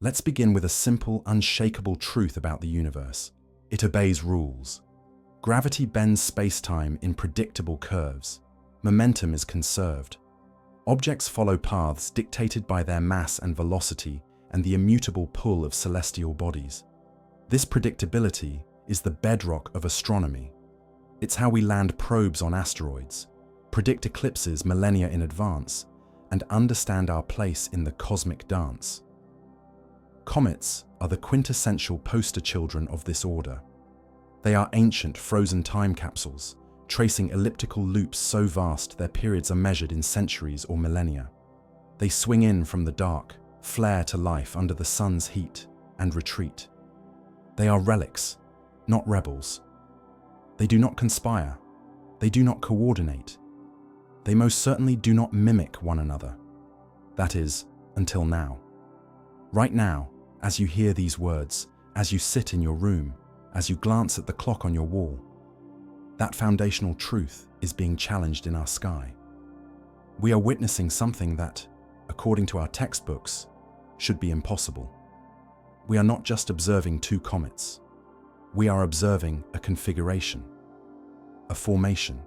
Let's begin with a simple, unshakable truth about the universe. It obeys rules. Gravity bends space-time in predictable curves. Momentum is conserved. Objects follow paths dictated by their mass and velocity and the immutable pull of celestial bodies. This predictability is the bedrock of astronomy. It's how we land probes on asteroids, predict eclipses millennia in advance, and understand our place in the cosmic dance. Comets are the quintessential poster children of this order. They are ancient, frozen time capsules, tracing elliptical loops so vast their periods are measured in centuries or millennia. They swing in from the dark, flare to life under the sun's heat, and retreat. They are relics, not rebels. They do not conspire. They do not coordinate. They most certainly do not mimic one another. That is, until now. Right now, as you hear these words, as you sit in your room, as you glance at the clock on your wall, that foundational truth is being challenged in our sky. We are witnessing something that, according to our textbooks, should be impossible. We are not just observing two comets. We are observing a configuration, a formation.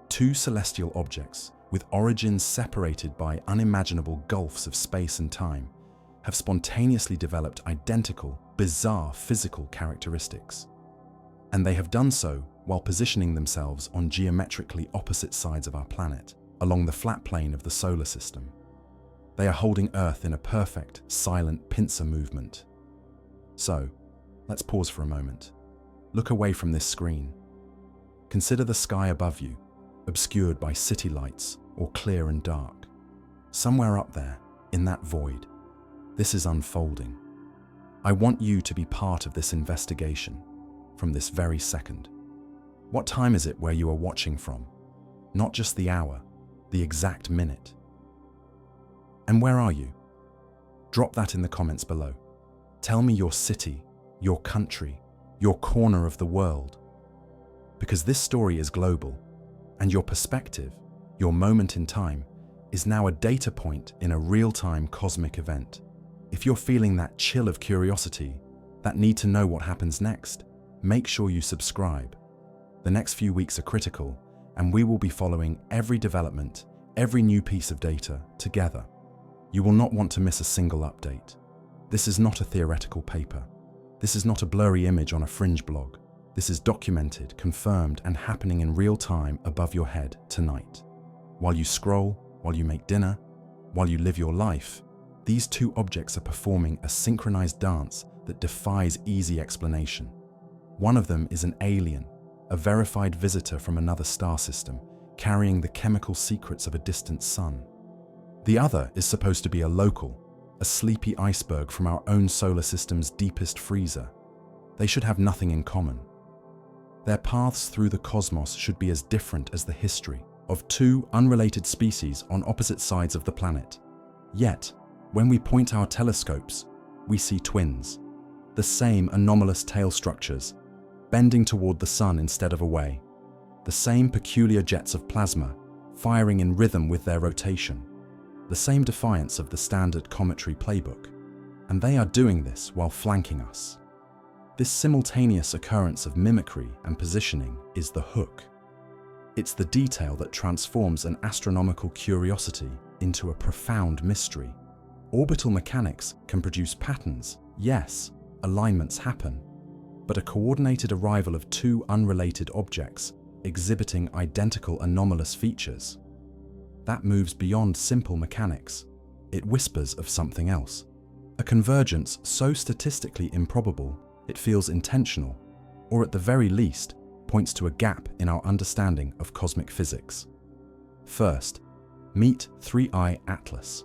Two celestial objects, with origins separated by unimaginable gulfs of space and time, have spontaneously developed identical, bizarre physical characteristics. And they have done so while positioning themselves on geometrically opposite sides of our planet, along the flat plane of the solar system. They are holding Earth in a perfect, silent pincer movement. So, let's pause for a moment. Look away from this screen. Consider the sky above you, obscured by city lights or clear and dark. Somewhere up there, in that void, this is unfolding. I want you to be part of this investigation from this very second. What time is it where you are watching from? Not just the hour, the exact minute. And where are you? Drop that in the comments below. Tell me your city, your country, your corner of the world. Because this story is global, and your perspective, your moment in time, is now a data point in a real-time cosmic event. If you're feeling that chill of curiosity, that need to know what happens next, make sure you subscribe. The next few weeks are critical, and we will be following every development, every new piece of data, together. You will not want to miss a single update. This is not a theoretical paper. This is not a blurry image on a fringe blog. This is documented, confirmed, and happening in real time above your head tonight. While you scroll, while you make dinner, while you live your life, these two objects are performing a synchronized dance that defies easy explanation. One of them is an alien, a verified visitor from another star system, carrying the chemical secrets of a distant sun. The other is supposed to be a local, a sleepy iceberg from our own solar system's deepest freezer. They should have nothing in common. Their paths through the cosmos should be as different as the history of two unrelated species on opposite sides of the planet. Yet, when we point our telescopes, we see twins, the same anomalous tail structures, bending toward the sun instead of away, the same peculiar jets of plasma, firing in rhythm with their rotation, the same defiance of the standard cometry playbook, and they are doing this while flanking us. This simultaneous occurrence of mimicry and positioning is the hook. It's the detail that transforms an astronomical curiosity into a profound mystery. Orbital mechanics can produce patterns, yes, alignments happen, but a coordinated arrival of two unrelated objects exhibiting identical anomalous features, that moves beyond simple mechanics. It whispers of something else. A convergence so statistically improbable, it feels intentional, or at the very least, points to a gap in our understanding of cosmic physics. First, meet 3I Atlas.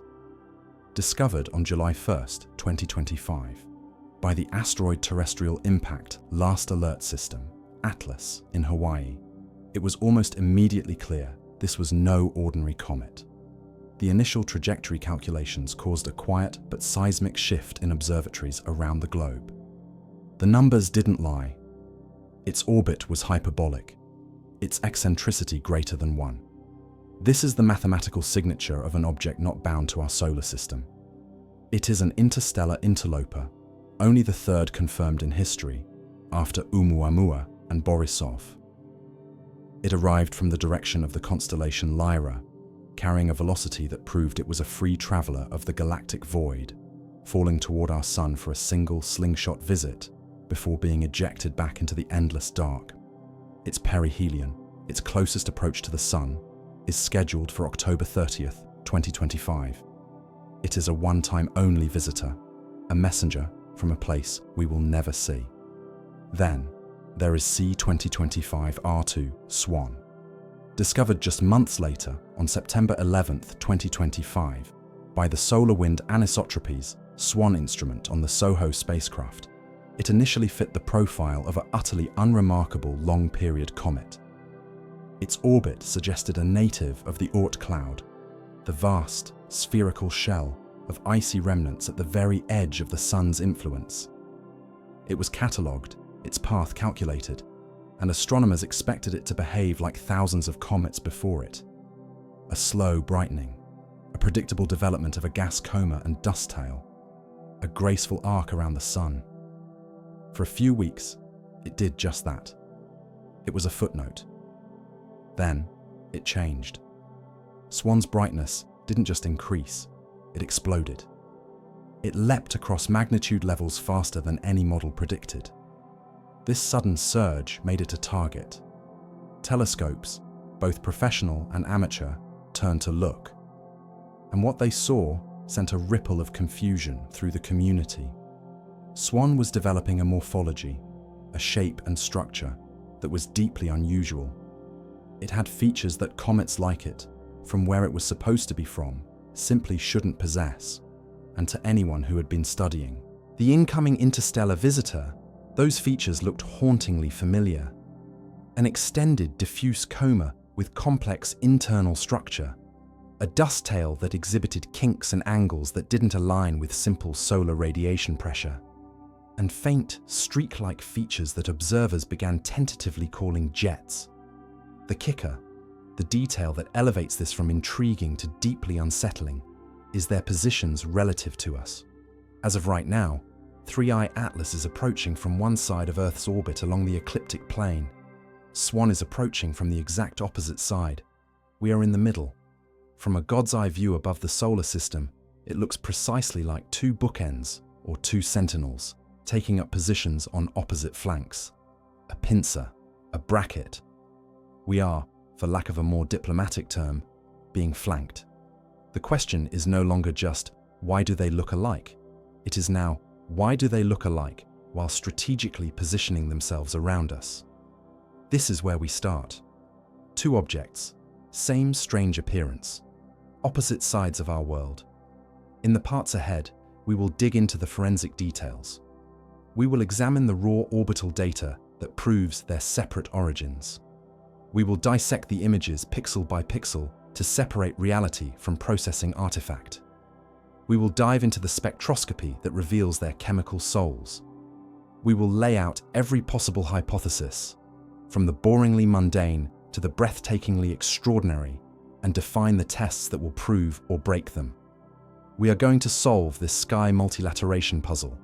Discovered on July 1st, 2025, by the Asteroid Terrestrial Impact Last Alert System, ATLAS, in Hawaii. It was almost immediately clear this was no ordinary comet. The initial trajectory calculations caused a quiet but seismic shift in observatories around the globe. The numbers didn't lie. Its orbit was hyperbolic, its eccentricity greater than 1. This is the mathematical signature of an object not bound to our solar system. It is an interstellar interloper, only the third confirmed in history, after Oumuamua and Borisov. It arrived from the direction of the constellation Lyra, carrying a velocity that proved it was a free traveler of the galactic void, falling toward our sun for a single slingshot visit before being ejected back into the endless dark. Its perihelion, its closest approach to the sun, is scheduled for October 30th, 2025. It is a one-time only visitor, a messenger from a place we will never see. Then, there is C2025R2 SWAN. Discovered just months later, on September 11th, 2025, by the Solar Wind Anisotropies SWAN instrument on the SOHO spacecraft. It initially fit the profile of an utterly unremarkable long-period comet. Its orbit suggested a native of the Oort cloud, the vast, spherical shell of icy remnants at the very edge of the sun's influence. It was catalogued, its path calculated, and astronomers expected it to behave like thousands of comets before it. A slow brightening, a predictable development of a gas coma and dust tail, a graceful arc around the sun. For a few weeks, it did just that. It was a footnote. Then, it changed. SWAN's brightness didn't just increase, it exploded. It leapt across magnitude levels faster than any model predicted. This sudden surge made it a target. Telescopes, both professional and amateur, turned to look. And what they saw sent a ripple of confusion through the community. SWAN was developing a morphology, a shape and structure that was deeply unusual. It had features that comets like it, from where it was supposed to be from, simply shouldn't possess. And to anyone who had been studying the incoming interstellar visitor, those features looked hauntingly familiar. An extended diffuse coma with complex internal structure, a dust tail that exhibited kinks and angles that didn't align with simple solar radiation pressure, and faint, streak-like features that observers began tentatively calling jets. The kicker, the detail that elevates this from intriguing to deeply unsettling, is their positions relative to us. As of right now, 3I Atlas is approaching from one side of Earth's orbit along the ecliptic plane. SWAN is approaching from the exact opposite side. We are in the middle. From a God's eye view above the solar system, it looks precisely like two bookends, or two sentinels, taking up positions on opposite flanks. A pincer, a bracket. We are, for lack of a more diplomatic term, being flanked. The question is no longer just, why do they look alike? It is now, why do they look alike while strategically positioning themselves around us? This is where we start. Two objects, same strange appearance, opposite sides of our world. In the parts ahead, we will dig into the forensic details. We will examine the raw orbital data that proves their separate origins. We will dissect the images pixel by pixel to separate reality from processing artifact. We will dive into the spectroscopy that reveals their chemical souls. We will lay out every possible hypothesis, from the boringly mundane to the breathtakingly extraordinary, and define the tests that will prove or break them. We are going to solve this sky multilateration puzzle,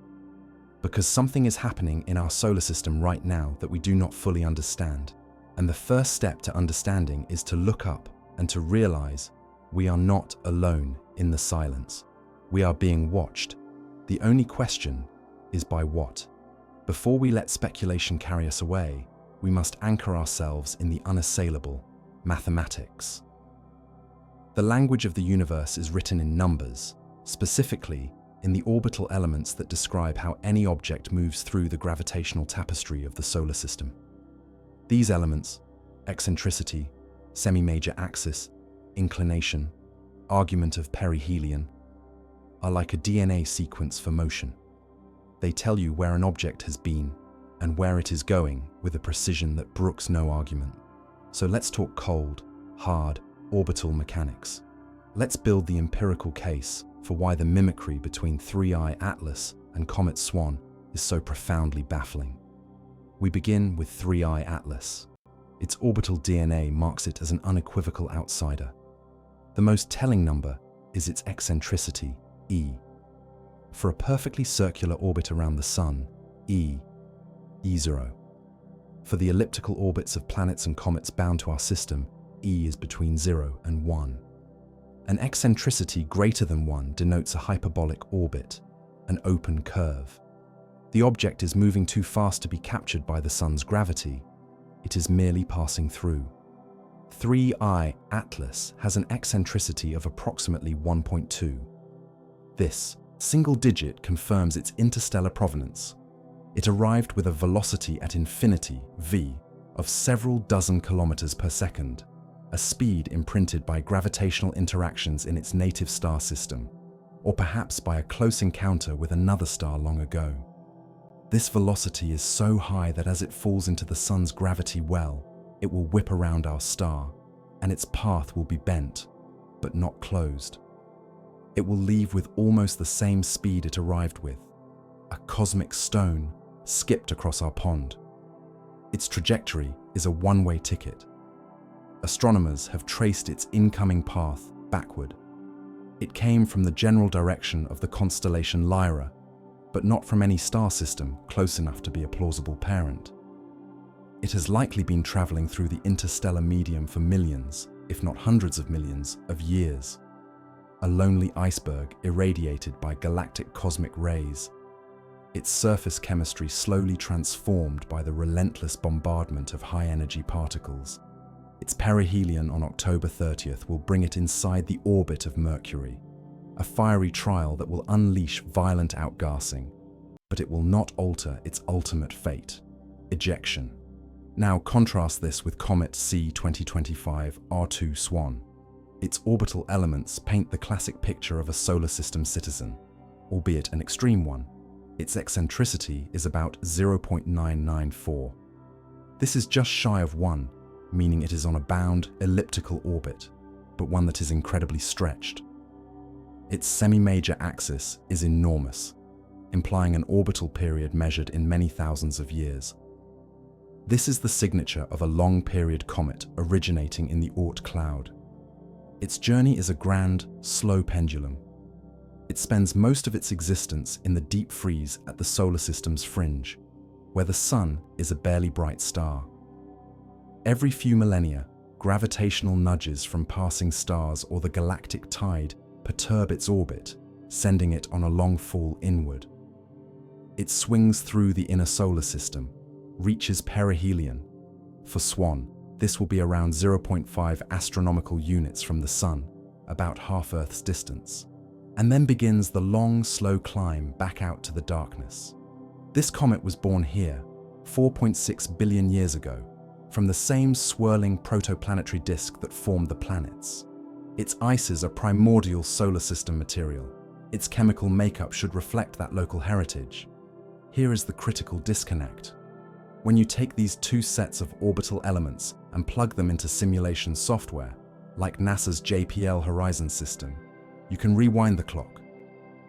because something is happening in our solar system right now that we do not fully understand. And the first step to understanding is to look up and to realize we are not alone in the silence. We are being watched. The only question is by what? Before we let speculation carry us away, we must anchor ourselves in the unassailable, mathematics. The language of the universe is written in numbers, specifically in the orbital elements that describe how any object moves through the gravitational tapestry of the solar system. These elements, eccentricity, semi-major axis, inclination, argument of perihelion, are like a DNA sequence for motion. They tell you where an object has been and where it is going with a precision that brooks no argument. So let's talk cold, hard, orbital mechanics. Let's build the empirical case for why the mimicry between 3I Atlas and Comet SWAN is so profoundly baffling. We begin with 3I Atlas. Its orbital DNA marks it as an unequivocal outsider. The most telling number is its eccentricity, E. For a perfectly circular orbit around the Sun, E0. For the elliptical orbits of planets and comets bound to our system, E is between 0 and 1. An eccentricity greater than 1 denotes a hyperbolic orbit, an open curve. The object is moving too fast to be captured by the Sun's gravity. It is merely passing through. 3I Atlas has an eccentricity of approximately 1.2. This single digit confirms its interstellar provenance. It arrived with a velocity at infinity, v, of several dozen kilometers per second, a speed imprinted by gravitational interactions in its native star system, or perhaps by a close encounter with another star long ago. This velocity is so high that as it falls into the Sun's gravity well, it will whip around our star, and its path will be bent, but not closed. It will leave with almost the same speed it arrived with, a cosmic stone skipped across our pond. Its trajectory is a one-way ticket. Astronomers have traced its incoming path backward. It came from the general direction of the constellation Lyra, but not from any star system close enough to be a plausible parent. It has likely been traveling through the interstellar medium for millions, if not hundreds of millions, of years. A lonely iceberg irradiated by galactic cosmic rays, its surface chemistry slowly transformed by the relentless bombardment of high-energy particles. Its perihelion on October 30th will bring it inside the orbit of Mercury, a fiery trial that will unleash violent outgassing, but it will not alter its ultimate fate, ejection. Now contrast this with Comet C 2025 R2 SWAN. Its orbital elements paint the classic picture of a solar system citizen, albeit an extreme one. Its eccentricity is about 0.994. This is just shy of 1, meaning it is on a bound elliptical orbit, but one that is incredibly stretched. Its semi-major axis is enormous, implying an orbital period measured in many thousands of years. This is the signature of a long-period comet originating in the Oort cloud. Its journey is a grand, slow pendulum. It spends most of its existence in the deep freeze at the solar system's fringe, where the Sun is a barely bright star. Every few millennia, gravitational nudges from passing stars or the galactic tide perturb its orbit, sending it on a long fall inward. It swings through the inner solar system, reaches perihelion. For SWAN, this will be around 0.5 astronomical units from the Sun, about half Earth's distance, and then begins the long, slow climb back out to the darkness. This comet was born here, 4.6 billion years ago, from the same swirling protoplanetary disk that formed the planets. Its ices are primordial solar system material. Its chemical makeup should reflect that local heritage. Here is the critical disconnect. When you take these two sets of orbital elements and plug them into simulation software, like NASA's JPL Horizon system, you can rewind the clock.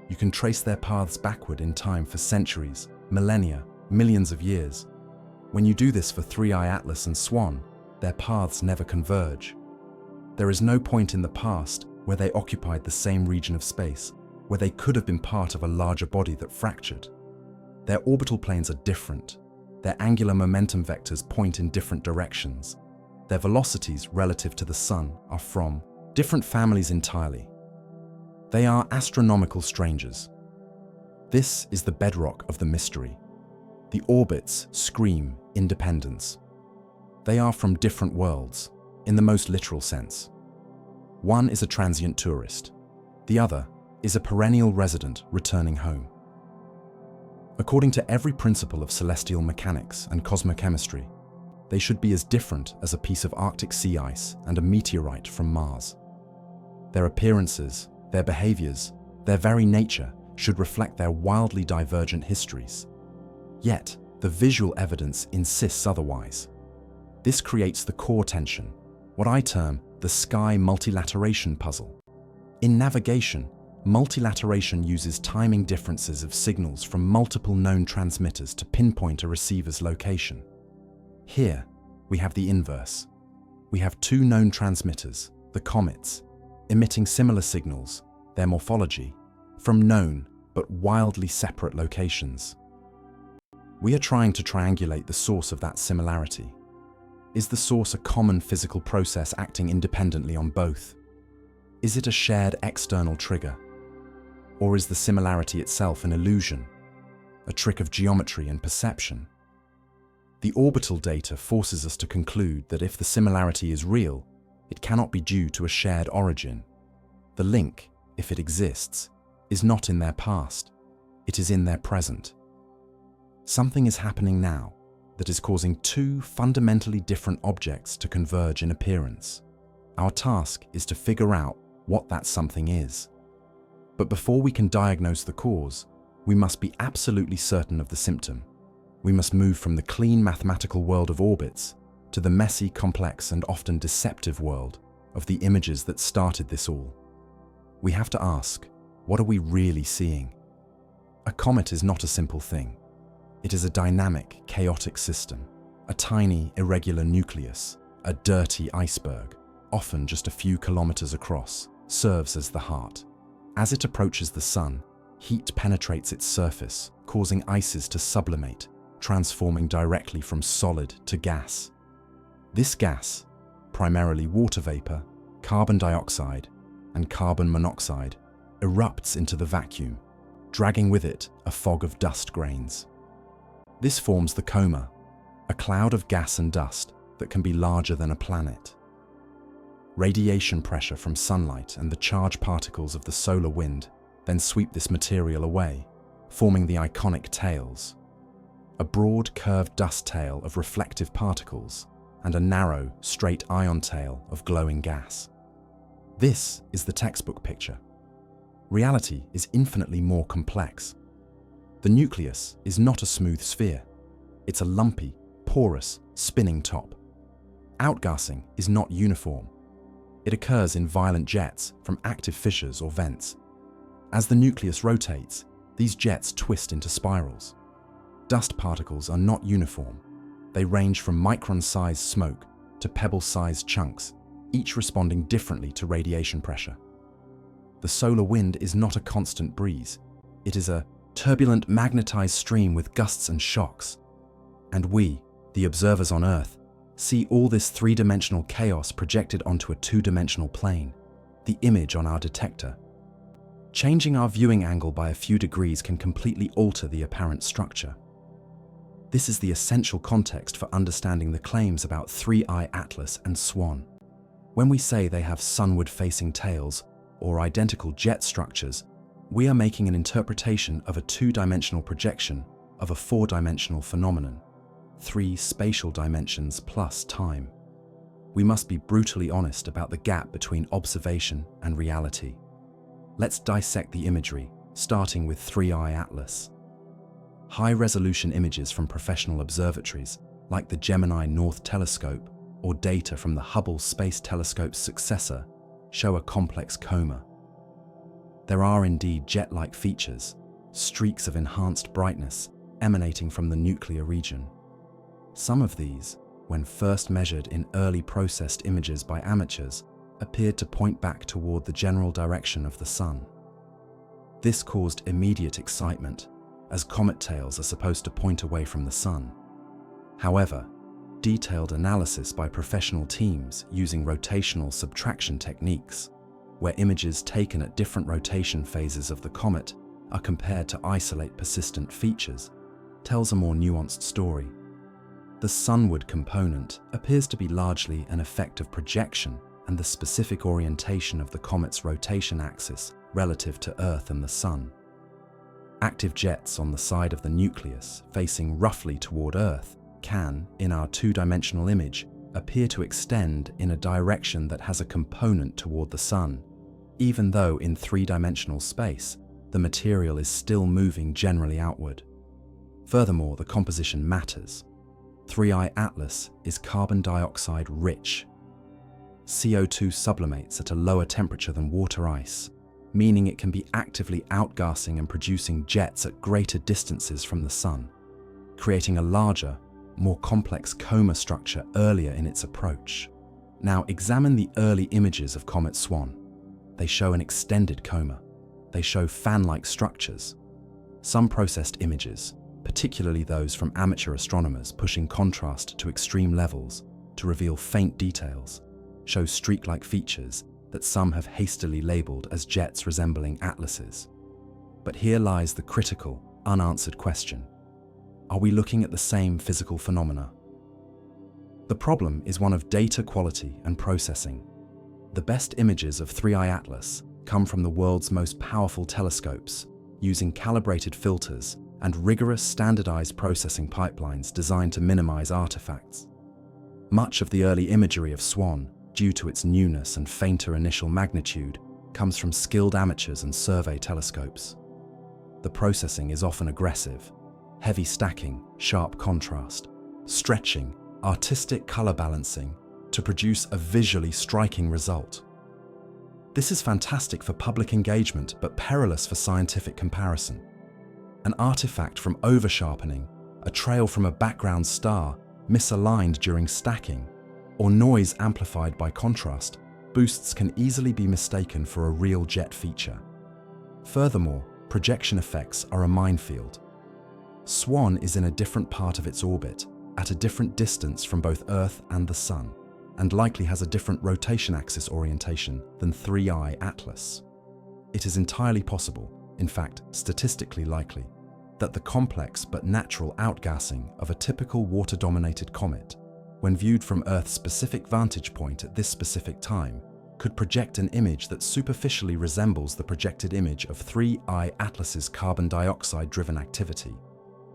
You can trace their paths backward in time for centuries, millennia, millions of years. When you do this for 3I Atlas and SWAN, their paths never converge. There is no point in the past where they occupied the same region of space, where they could have been part of a larger body that fractured. Their orbital planes are different. Their angular momentum vectors point in different directions. Their velocities relative to the Sun are from different families entirely. They are astronomical strangers. This is the bedrock of the mystery. The orbits scream independence. They are from different worlds, in the most literal sense. One is a transient tourist. The other is a perennial resident returning home. According to every principle of celestial mechanics and cosmochemistry, they should be as different as a piece of Arctic sea ice and a meteorite from Mars. Their appearances, their behaviors, their very nature should reflect their wildly divergent histories. Yet, the visual evidence insists otherwise. This creates the core tension, what I term the sky multilateration puzzle. In navigation, multilateration uses timing differences of signals from multiple known transmitters to pinpoint a receiver's location. Here, we have the inverse. We have two known transmitters, the comets, emitting similar signals, their morphology, from known but wildly separate locations. We are trying to triangulate the source of that similarity. Is the source a common physical process acting independently on both? Is it a shared external trigger? Or is the similarity itself an illusion, a trick of geometry and perception? The orbital data forces us to conclude that if the similarity is real, it cannot be due to a shared origin. The link, if it exists, is not in their past, it is in their present. Something is happening now that is causing two fundamentally different objects to converge in appearance. Our task is to figure out what that something is. But before we can diagnose the cause, we must be absolutely certain of the symptom. We must move from the clean mathematical world of orbits to the messy, complex, and often deceptive world of the images that started this all. We have to ask, what are we really seeing? A comet is not a simple thing. It is a dynamic, chaotic system, a tiny, irregular nucleus, a dirty iceberg, often just a few kilometers across, serves as the heart. As it approaches the sun, heat penetrates its surface, causing ices to sublimate, transforming directly from solid to gas. This gas, primarily water vapor, carbon dioxide, and carbon monoxide, erupts into the vacuum, dragging with it a fog of dust grains. This forms the coma, a cloud of gas and dust that can be larger than a planet. Radiation pressure from sunlight and the charged particles of the solar wind then sweep this material away, forming the iconic tails. A broad, curved dust tail of reflective particles and a narrow, straight ion tail of glowing gas. This is the textbook picture. Reality is infinitely more complex. The nucleus is not a smooth sphere. It's a lumpy, porous, spinning top. Outgassing is not uniform. It occurs in violent jets from active fissures or vents. As the nucleus rotates, these jets twist into spirals. Dust particles are not uniform. They range from micron-sized smoke to pebble-sized chunks, each responding differently to radiation pressure. The solar wind is not a constant breeze. It is a turbulent, magnetized stream with gusts and shocks. And we, the observers on Earth, see all this three-dimensional chaos projected onto a two-dimensional plane, the image on our detector. Changing our viewing angle by a few degrees can completely alter the apparent structure. This is the essential context for understanding the claims about 3I Atlas and SWAN. When we say they have sunward-facing tails or identical jet structures, we are making an interpretation of a two-dimensional projection of a four-dimensional phenomenon, 3 spatial dimensions plus time. We must be brutally honest about the gap between observation and reality. Let's dissect the imagery, starting with 3I Atlas. High-resolution images from professional observatories, like the Gemini North Telescope or data from the Hubble Space Telescope's successor, show a complex coma. There are indeed jet-like features, streaks of enhanced brightness emanating from the nuclear region. Some of these, when first measured in early processed images by amateurs, appeared to point back toward the general direction of the sun. This caused immediate excitement, as comet tails are supposed to point away from the sun. However, detailed analysis by professional teams using rotational subtraction techniques, where images taken at different rotation phases of the comet are compared to isolate persistent features, tells a more nuanced story. The sunward component appears to be largely an effect of projection and the specific orientation of the comet's rotation axis relative to Earth and the Sun. Active jets on the side of the nucleus facing roughly toward Earth can, in our two-dimensional image, appear to extend in a direction that has a component toward the Sun, even though in three-dimensional space, the material is still moving generally outward. Furthermore, the composition matters. 3I Atlas is carbon dioxide rich. CO2 sublimates at a lower temperature than water ice, meaning it can be actively outgassing and producing jets at greater distances from the Sun, creating a larger, more complex coma structure earlier in its approach. Now examine the early images of Comet SWAN. They show an extended coma. They show fan-like structures, Some processed images, particularly those from amateur astronomers pushing contrast to extreme levels to reveal faint details, show streak-like features that some have hastily labeled as jets resembling atlases. But here lies the critical, unanswered question. Are we looking at the same physical phenomena? The problem is one of data quality and processing. The best images of 3I Atlas come from the world's most powerful telescopes, using calibrated filters and rigorous standardized processing pipelines designed to minimize artifacts. Much of the early imagery of SWAN, due to its newness and fainter initial magnitude, comes from skilled amateurs and survey telescopes. The processing is often aggressive: heavy stacking, sharp contrast, stretching, artistic color balancing to produce a visually striking result. This is fantastic for public engagement but perilous for scientific comparison. An artifact from oversharpening, a trail from a background star misaligned during stacking, or noise amplified by contrast, boosts can easily be mistaken for a real jet feature. Furthermore, projection effects are a minefield. SWAN is in a different part of its orbit, at a different distance from both Earth and the Sun, and likely has a different rotation axis orientation than 3I Atlas. It is entirely possible, in fact statistically likely, that the complex but natural outgassing of a typical water-dominated comet, when viewed from Earth's specific vantage point at this specific time, could project an image that superficially resembles the projected image of 3I Atlas's carbon dioxide-driven activity.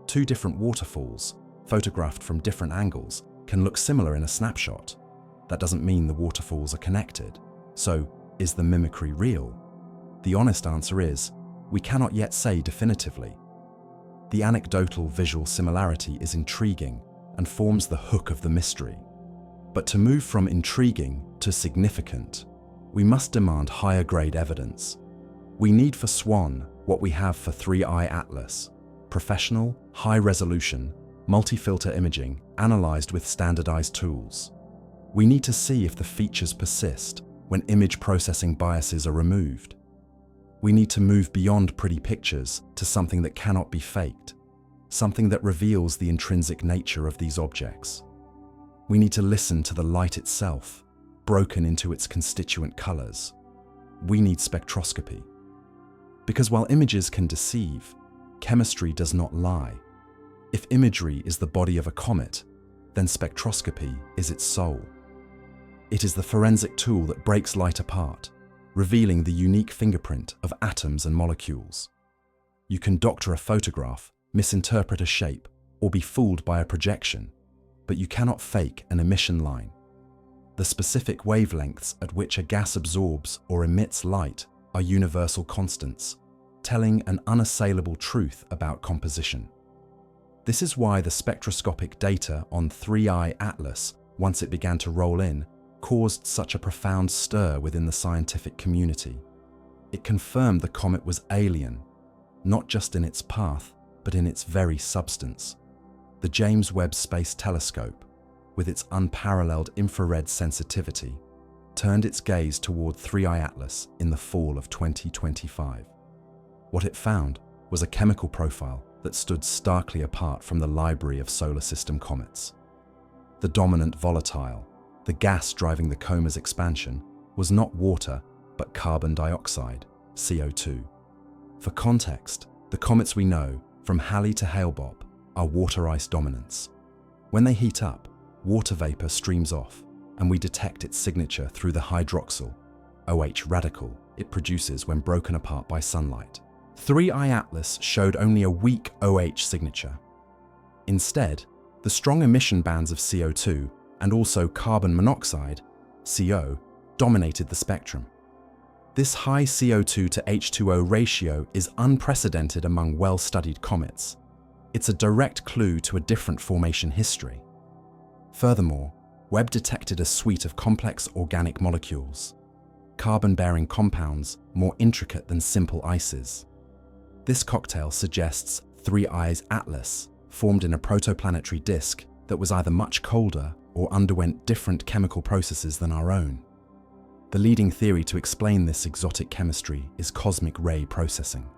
Two different waterfalls, photographed from different angles, can look similar in a snapshot. That doesn't mean the waterfalls are connected. So, is the mimicry real? The honest answer is, we cannot yet say definitively. The anecdotal visual similarity is intriguing and forms the hook of the mystery. But to move from intriguing to significant, we must demand higher grade evidence. We need for SWAN what we have for 3I Atlas: professional, high-resolution, multi-filter imaging analyzed with standardized tools. We need to see if the features persist when image processing biases are removed. We need to move beyond pretty pictures to something that cannot be faked, something that reveals the intrinsic nature of these objects. We need to listen to the light itself, broken into its constituent colors. We need spectroscopy. Because while images can deceive, chemistry does not lie. If imagery is the body of a comet, then spectroscopy is its soul. It is the forensic tool that breaks light apart, revealing the unique fingerprint of atoms and molecules. You can doctor a photograph, misinterpret a shape, or be fooled by a projection, but you cannot fake an emission line. The specific wavelengths at which a gas absorbs or emits light are universal constants, telling an unassailable truth about composition. This is why the spectroscopic data on 3I Atlas, once it began to roll in, caused such a profound stir within the scientific community. It confirmed the comet was alien, not just in its path, but in its very substance. The James Webb Space Telescope, with its unparalleled infrared sensitivity, turned its gaze toward 3I Atlas in the fall of 2025. What it found was a chemical profile that stood starkly apart from the library of solar system comets. The dominant volatile, the gas driving the comet's expansion, was not water, but carbon dioxide, CO2. For context, the comets we know, from Halley to Hale-Bopp, are water ice dominants. When they heat up, water vapor streams off, and we detect its signature through the hydroxyl, OH radical, it produces when broken apart by sunlight. 3I Atlas showed only a weak OH signature. Instead, the strong emission bands of CO2 and also carbon monoxide, CO, dominated the spectrum. This high CO2 to H2O ratio is unprecedented among well-studied comets. It's a direct clue to a different formation history. Furthermore, Webb detected a suite of complex organic molecules, carbon-bearing compounds more intricate than simple ices. This cocktail suggests 3I's Atlas formed in a protoplanetary disk that was either much colder or underwent different chemical processes than our own. The leading theory to explain this exotic chemistry is cosmic ray processing.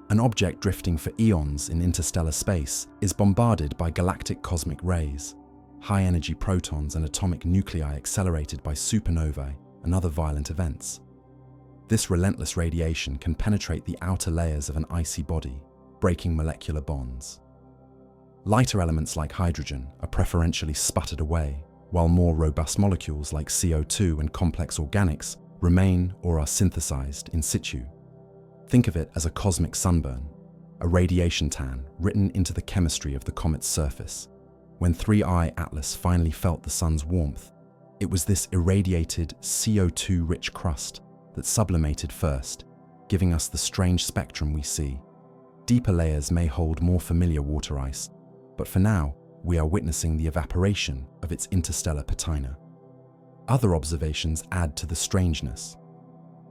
An object drifting for eons in interstellar space is bombarded by galactic cosmic rays, high-energy protons and atomic nuclei accelerated by supernovae and other violent events. This relentless radiation can penetrate the outer layers of an icy body, breaking molecular bonds. Lighter elements like hydrogen are preferentially sputtered away, while more robust molecules like CO2 and complex organics remain or are synthesized in situ. Think of it as a cosmic sunburn, a radiation tan written into the chemistry of the comet's surface. When 3I Atlas finally felt the sun's warmth, it was this irradiated CO2-rich crust that sublimated first, giving us the strange spectrum we see. Deeper layers may hold more familiar water ice, but for now, we are witnessing the evaporation of its interstellar patina. Other observations add to the strangeness.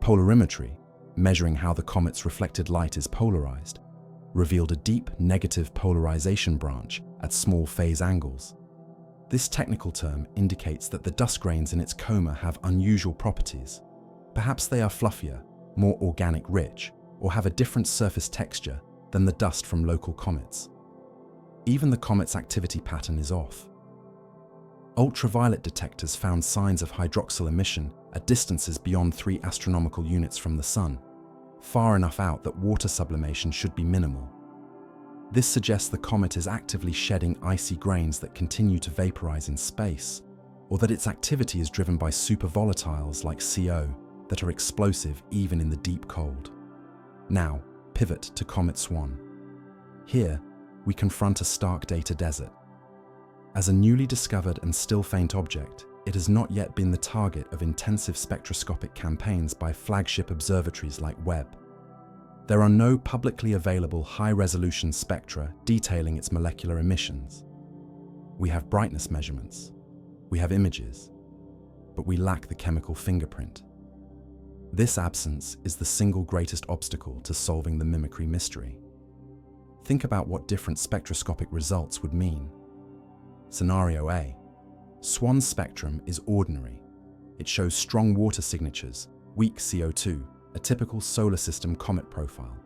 Polarimetry, measuring how the comet's reflected light is polarized, revealed a deep negative polarization branch at small phase angles. This technical term indicates that the dust grains in its coma have unusual properties. Perhaps they are fluffier, more organic rich, or have a different surface texture than the dust from local comets. Even the comet's activity pattern is off. Ultraviolet detectors found signs of hydroxyl emission at distances beyond 3 astronomical units from the Sun, far enough out that water sublimation should be minimal. This suggests the comet is actively shedding icy grains that continue to vaporize in space, or that its activity is driven by supervolatiles like CO that are explosive even in the deep cold. Now, pivot to Comet SWAN. Here, we confront a stark data desert. As a newly discovered and still faint object, it has not yet been the target of intensive spectroscopic campaigns by flagship observatories like Webb. There are no publicly available high-resolution spectra detailing its molecular emissions. We have brightness measurements, we have images, but we lack the chemical fingerprint. This absence is the single greatest obstacle to solving the mimicry mystery. Think about what different spectroscopic results would mean. Scenario A. SWAN's spectrum is ordinary. It shows strong water signatures, weak CO2, a typical solar system comet profile.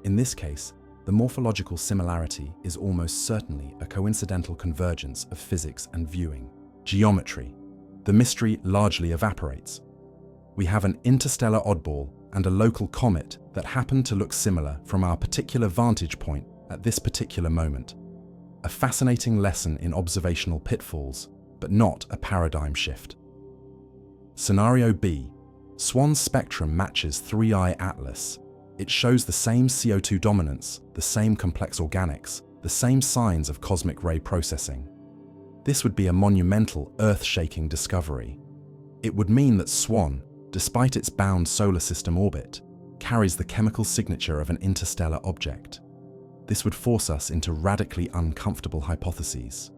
In this case, the morphological similarity is almost certainly a coincidental convergence of physics and viewing. Geometry. The mystery largely evaporates. We have an interstellar oddball and a local comet that happen to look similar from our particular vantage point at this particular moment. A fascinating lesson in observational pitfalls, but not a paradigm shift. Scenario B. SWAN's spectrum matches 3I Atlas. It shows the same CO2 dominance, the same complex organics, the same signs of cosmic ray processing. This would be a monumental, earth-shaking discovery. It would mean that SWAN, despite its bound solar system orbit, carries the chemical signature of an interstellar object. This would force us into radically uncomfortable hypotheses.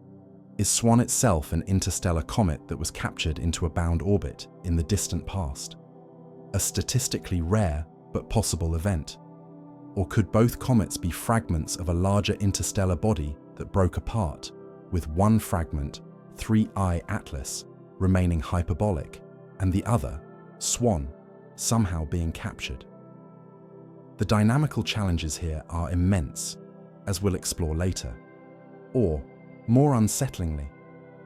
Is SWAN itself an interstellar comet that was captured into a bound orbit in the distant past? A statistically rare but possible event? Or could both comets be fragments of a larger interstellar body that broke apart, with one fragment, 3I Atlas, remaining hyperbolic, and the other, SWAN, somehow being captured? The dynamical challenges here are immense, as we'll explore later. Or, more unsettlingly,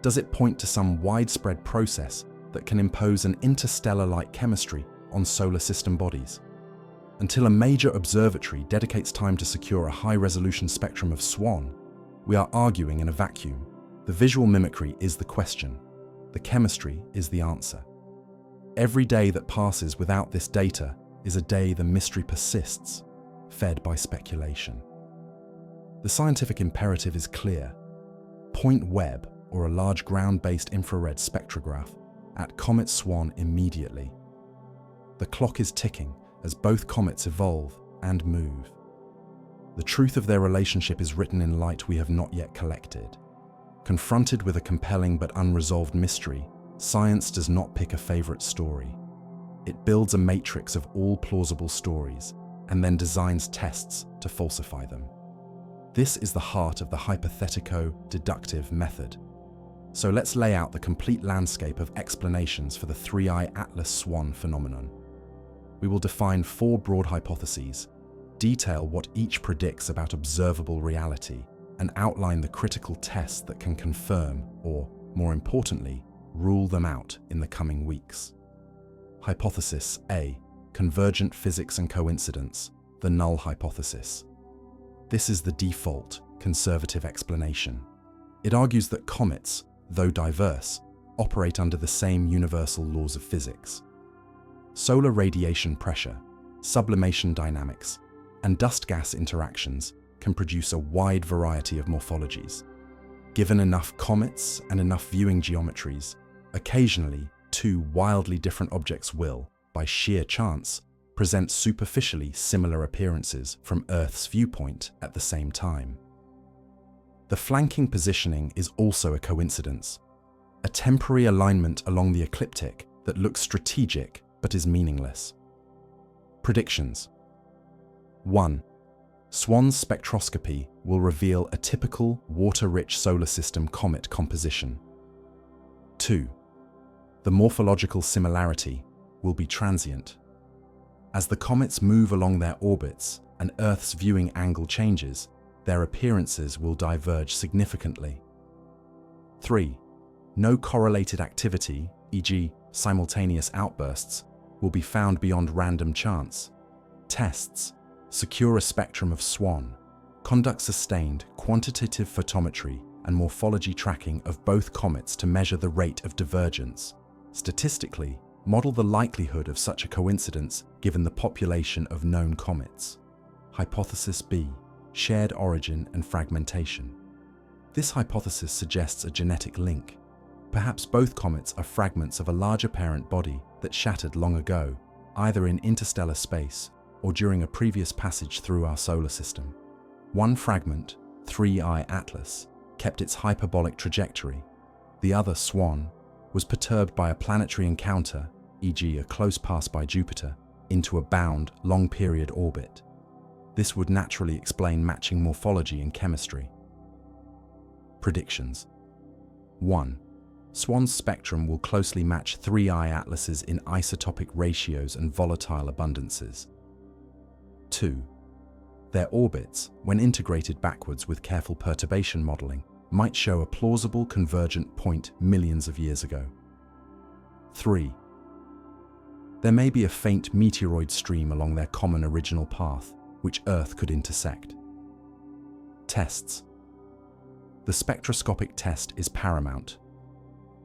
does it point to some widespread process that can impose an interstellar-like chemistry on solar system bodies? Until a major observatory dedicates time to secure a high-resolution spectrum of SWAN, we are arguing in a vacuum. The visual mimicry is the question. The chemistry is the answer. Every day that passes without this data is a day the mystery persists, fed by speculation. The scientific imperative is clear. Point Webb, or a large ground-based infrared spectrograph, at Comet SWAN immediately. The clock is ticking as both comets evolve and move. The truth of their relationship is written in light we have not yet collected. Confronted with a compelling but unresolved mystery, science does not pick a favorite story. It builds a matrix of all plausible stories and then designs tests to falsify them. This is the heart of the hypothetico-deductive method. So let's lay out the complete landscape of explanations for the 3I Atlas SWAN phenomenon. We will define 4 broad hypotheses: detail what each predicts about observable reality, and outline the critical tests that can confirm or, more importantly, rule them out in the coming weeks. Hypothesis A. Convergent physics and coincidence, the null hypothesis. This is the default, conservative explanation. It argues that comets, though diverse, operate under the same universal laws of physics. Solar radiation pressure, sublimation dynamics, and dust-gas interactions can produce a wide variety of morphologies. Given enough comets and enough viewing geometries, occasionally two wildly different objects will, by sheer chance, present superficially similar appearances from Earth's viewpoint at the same time. The flanking positioning is also a coincidence, a temporary alignment along the ecliptic that looks strategic but is meaningless. Predictions. 1. SWAN's spectroscopy will reveal a typical water-rich solar system comet composition. 2. The morphological similarity will be transient. As the comets move along their orbits and Earth's viewing angle changes, their appearances will diverge significantly. 3. No correlated activity, e.g., simultaneous outbursts, will be found beyond random chance. Tests secure a spectrum of SWAN, conduct sustained quantitative photometry and morphology tracking of both comets to measure the rate of divergence. Statistically, model the likelihood of such a coincidence given the population of known comets. Hypothesis B. Shared origin and fragmentation. This hypothesis suggests a genetic link. Perhaps both comets are fragments of a larger parent body that shattered long ago, either in interstellar space or during a previous passage through our solar system. One fragment, 3I Atlas, kept its hyperbolic trajectory. The other, SWAN, was perturbed by a planetary encounter, e.g. a close pass by Jupiter, into a bound, long-period orbit. This would naturally explain matching morphology and chemistry. Predictions. 1. SWAN's spectrum will closely match 3I Atlas's in isotopic ratios and volatile abundances. 2. Their orbits, when integrated backwards with careful perturbation modeling, might show a plausible convergent point millions of years ago. 3. There may be a faint meteoroid stream along their common original path, which Earth could intersect. Tests. The spectroscopic test is paramount.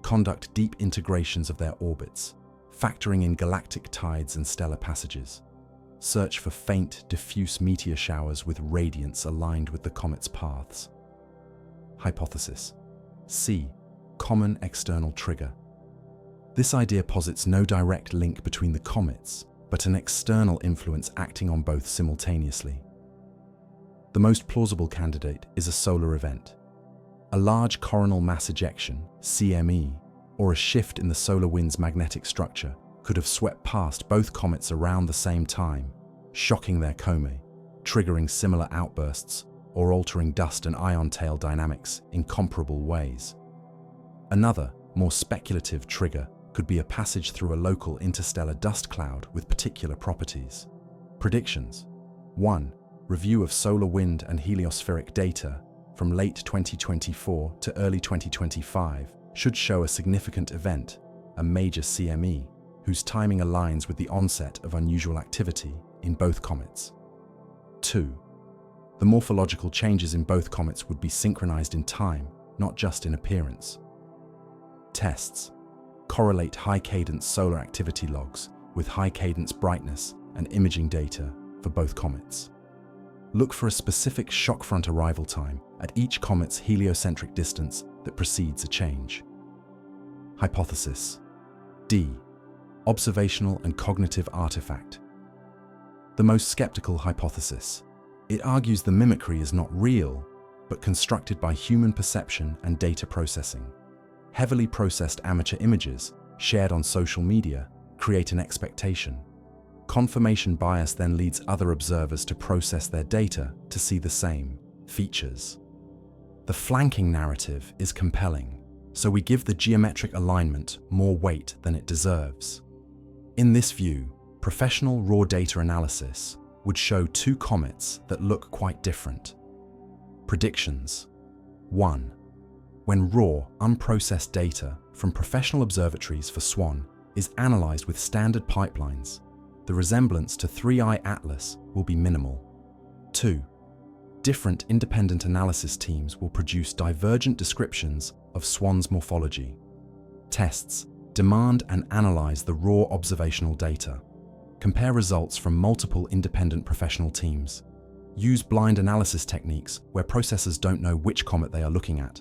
Conduct deep integrations of their orbits, factoring in galactic tides and stellar passages. Search for faint, diffuse meteor showers with radiance aligned with the comet's paths. Hypothesis. C. Common external trigger. This idea posits no direct link between the comets, but an external influence acting on both simultaneously. The most plausible candidate is a solar event. A large coronal mass ejection, CME, or a shift in the solar wind's magnetic structure could have swept past both comets around the same time, shocking their Comet, triggering similar outbursts, or altering dust and ion tail dynamics in comparable ways. Another, more speculative trigger could be a passage through a local interstellar dust cloud with particular properties. Predictions. 1. Review of solar wind and heliospheric data from late 2024 to early 2025 should show a significant event, a major CME, whose timing aligns with the onset of unusual activity in both comets. 2. The morphological changes in both comets would be synchronized in time, not just in appearance. Tests. Correlate high-cadence solar activity logs with high-cadence brightness and imaging data for both comets. Look for a specific shock-front arrival time at each comet's heliocentric distance that precedes a change. Hypothesis. D. Observational and cognitive artifact. The most skeptical hypothesis. It argues the mimicry is not real, but constructed by human perception and data processing. Heavily processed amateur images, shared on social media, create an expectation. Confirmation bias then leads other observers to process their data to see the same features. The flanking narrative is compelling, so we give the geometric alignment more weight than it deserves. In this view, professional raw data analysis, would show two comets that look quite different. Predictions. 1. When raw, unprocessed data from professional observatories for SWAN is analyzed with standard pipelines, the resemblance to 3i Atlas will be minimal. 2. Different independent analysis teams will produce divergent descriptions of SWAN's morphology. Tests demand and analyze the raw observational data. Compare results from multiple independent professional teams. Use blind analysis techniques where processors don't know which comet they are looking at.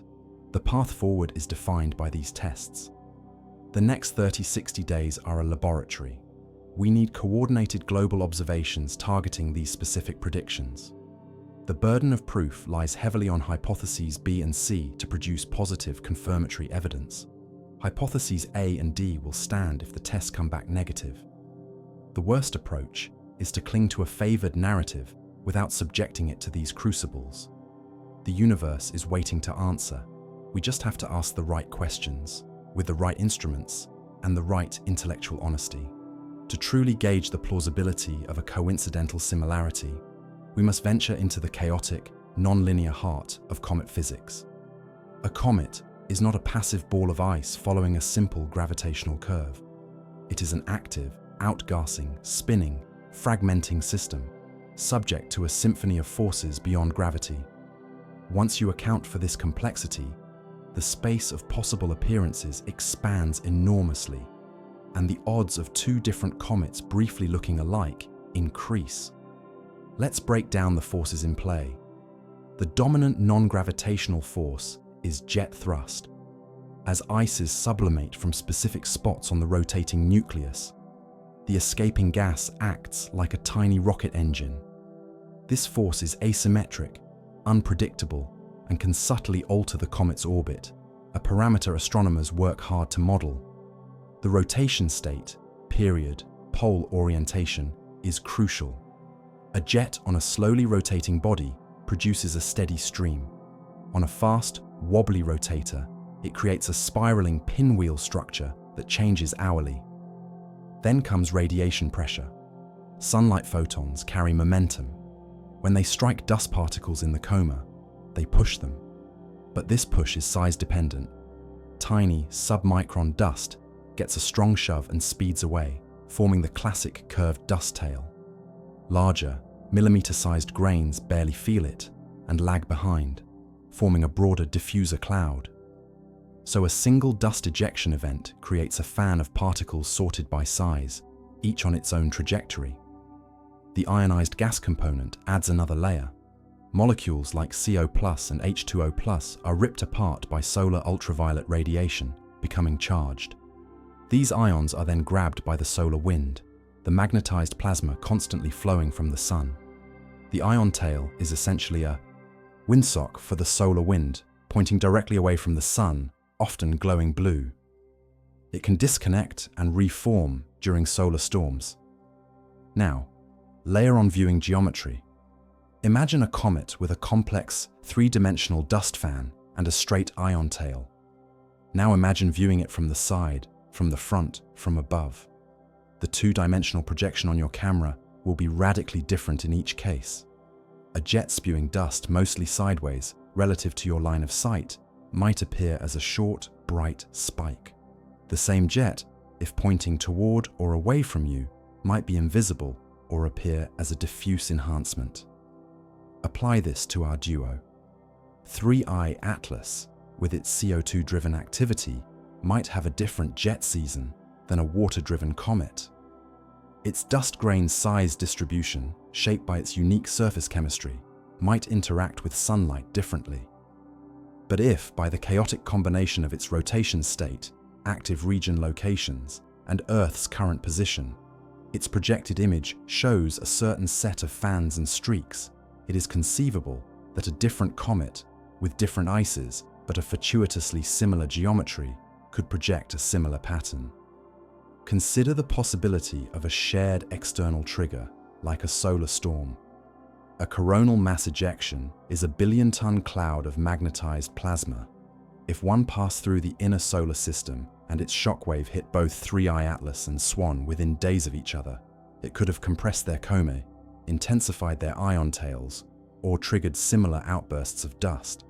The path forward is defined by these tests. The next 30-60 days are a laboratory. We need coordinated global observations targeting these specific predictions. The burden of proof lies heavily on hypotheses B and C to produce positive confirmatory evidence. Hypotheses A and D will stand if the tests come back negative. The worst approach is to cling to a favored narrative without subjecting it to these crucibles. The universe is waiting to answer. We just have to ask the right questions, with the right instruments, and the right intellectual honesty. To truly gauge the plausibility of a coincidental similarity, we must venture into the chaotic, non-linear heart of comet physics. A comet is not a passive ball of ice following a simple gravitational curve. It is an active, outgassing, spinning, fragmenting system, subject to a symphony of forces beyond gravity. Once you account for this complexity, the space of possible appearances expands enormously, and the odds of two different comets briefly looking alike increase. Let's break down the forces in play. The dominant non-gravitational force is jet thrust. As ices sublimate from specific spots on the rotating nucleus, the escaping gas acts like a tiny rocket engine. This force is asymmetric, unpredictable, and can subtly alter the comet's orbit, a parameter astronomers work hard to model. The rotation state, period, pole orientation is crucial. A jet on a slowly rotating body produces a steady stream. On a fast, wobbly rotator, it creates a spiraling pinwheel structure that changes hourly. Then comes radiation pressure. Sunlight photons carry momentum. When they strike dust particles in the coma, they push them. But this push is size dependent. Tiny, submicron dust gets a strong shove and speeds away, forming the classic curved dust tail. Larger, millimeter-sized grains barely feel it and lag behind, forming a broader diffuser cloud. So a single dust ejection event creates a fan of particles sorted by size, each on its own trajectory. The ionized gas component adds another layer. Molecules like CO+ and H2O+ are ripped apart by solar ultraviolet radiation, becoming charged. These ions are then grabbed by the solar wind, the magnetized plasma constantly flowing from the sun. The ion tail is essentially a windsock for the solar wind, pointing directly away from the sun, often glowing blue. It can disconnect and reform during solar storms. Now, layer on viewing geometry. Imagine a comet with a complex, three-dimensional dust fan and a straight ion tail. Now imagine viewing it from the side, from the front, from above. The two-dimensional projection on your camera will be radically different in each case. A jet spewing dust mostly sideways, relative to your line of sight, might appear as a short, bright spike. The same jet, if pointing toward or away from you, might be invisible or appear as a diffuse enhancement. Apply this to our duo. 3i Atlas, with its CO2-driven activity, might have a different jet season than a water-driven comet. Its dust grain size distribution, shaped by its unique surface chemistry, might interact with sunlight differently. But if, by the chaotic combination of its rotation state, active region locations, and Earth's current position, its projected image shows a certain set of fans and streaks, it is conceivable that a different comet, with different ices but a fortuitously similar geometry, could project a similar pattern. Consider the possibility of a shared external trigger, like a solar storm. A coronal mass ejection is a billion-ton cloud of magnetized plasma. If one passed through the inner solar system and its shockwave hit both 3i Atlas and SWAN within days of each other, it could have compressed their Comet, intensified their ion tails, or triggered similar outbursts of dust.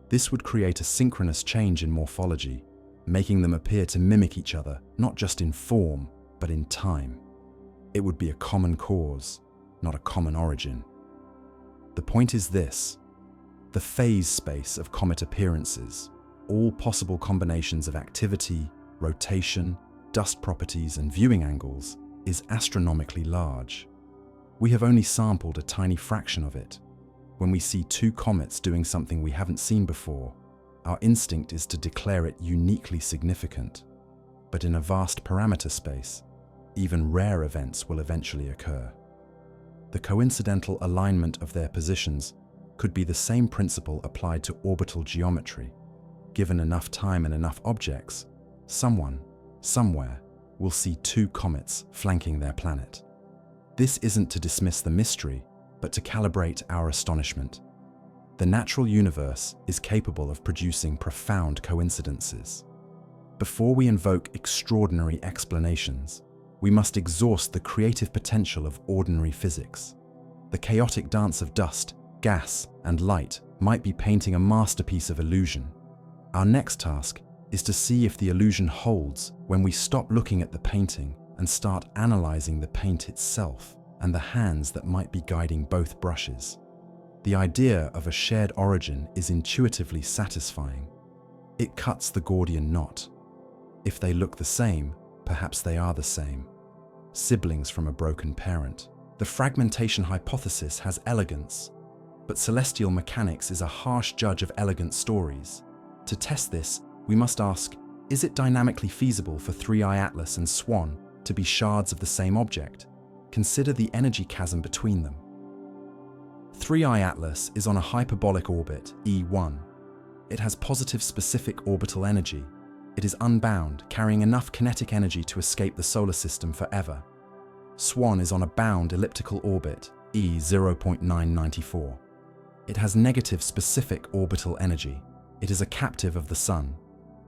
This would create a synchronous change in morphology, making them appear to mimic each other, not just in form, but in time. It would be a common cause, not a common origin. The point is this: the phase space of comet appearances, all possible combinations of activity, rotation, dust properties, and viewing angles, is astronomically large. We have only sampled a tiny fraction of it. When we see two comets doing something we haven't seen before, our instinct is to declare it uniquely significant. But in a vast parameter space, even rare events will eventually occur. The coincidental alignment of their positions could be the same principle applied to orbital geometry. Given enough time and enough objects, someone, somewhere, will see two comets flanking their planet. This isn't to dismiss the mystery, but to calibrate our astonishment. The natural universe is capable of producing profound coincidences. Before we invoke extraordinary explanations, we must exhaust the creative potential of ordinary physics. The chaotic dance of dust, gas, and light might be painting a masterpiece of illusion. Our next task is to see if the illusion holds when we stop looking at the painting and start analyzing the paint itself and the hands that might be guiding both brushes. The idea of a shared origin is intuitively satisfying. It cuts the Gordian knot. If they look the same, perhaps they are the same. Siblings from a broken parent. The fragmentation hypothesis has elegance, but celestial mechanics is a harsh judge of elegant stories. To test this, we must ask, is it dynamically feasible for 3I Atlas and SWAN to be shards of the same object? Consider the energy chasm between them. 3I Atlas is on a hyperbolic orbit, E1. It has positive specific orbital energy. It is unbound, carrying enough kinetic energy to escape the solar system forever. SWAN is on a bound elliptical orbit, E0.994. It has negative specific orbital energy. It is a captive of the Sun.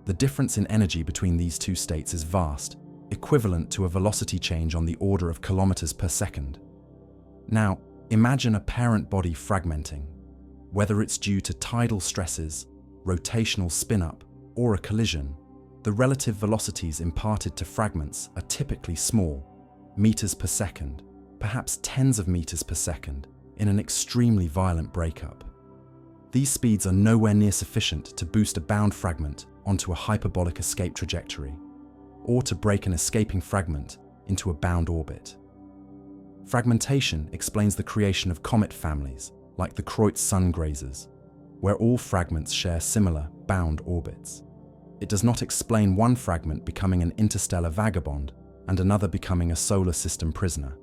The difference in energy between these two states is vast, equivalent to a velocity change on the order of kilometers per second. Now, imagine a parent body fragmenting. Whether it's due to tidal stresses, rotational spin-up, or a collision, the relative velocities imparted to fragments are typically small, meters per second, perhaps tens of meters per second, in an extremely violent breakup. These speeds are nowhere near sufficient to boost a bound fragment onto a hyperbolic escape trajectory, or to break an escaping fragment into a bound orbit. Fragmentation explains the creation of comet families, like the Kreutz sun grazers, where all fragments share similar, bound orbits. It does not explain one fragment becoming an interstellar vagabond and another becoming a solar system prisoner.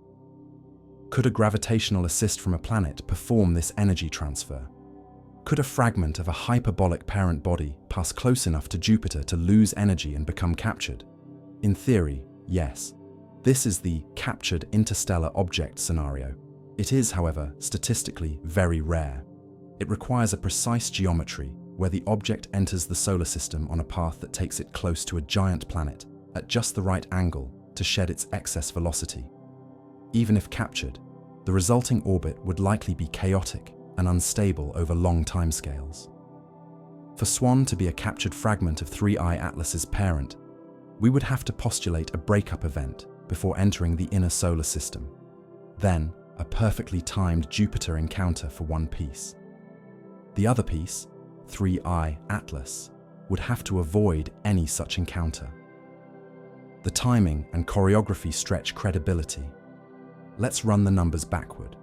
Could a gravitational assist from a planet perform this energy transfer? Could a fragment of a hyperbolic parent body pass close enough to Jupiter to lose energy and become captured? In theory, yes. This is the captured interstellar object scenario. It is, however, statistically very rare. It requires a precise geometry where the object enters the solar system on a path that takes it close to a giant planet at just the right angle to shed its excess velocity. Even if captured, the resulting orbit would likely be chaotic and unstable over long timescales. For SWAN to be a captured fragment of 3I Atlas's parent, we would have to postulate a breakup event before entering the inner solar system. Then, a perfectly timed Jupiter encounter for one piece. The other piece, 3I Atlas, would have to avoid any such encounter. The timing and choreography stretch credibility. Let's run the numbers backward.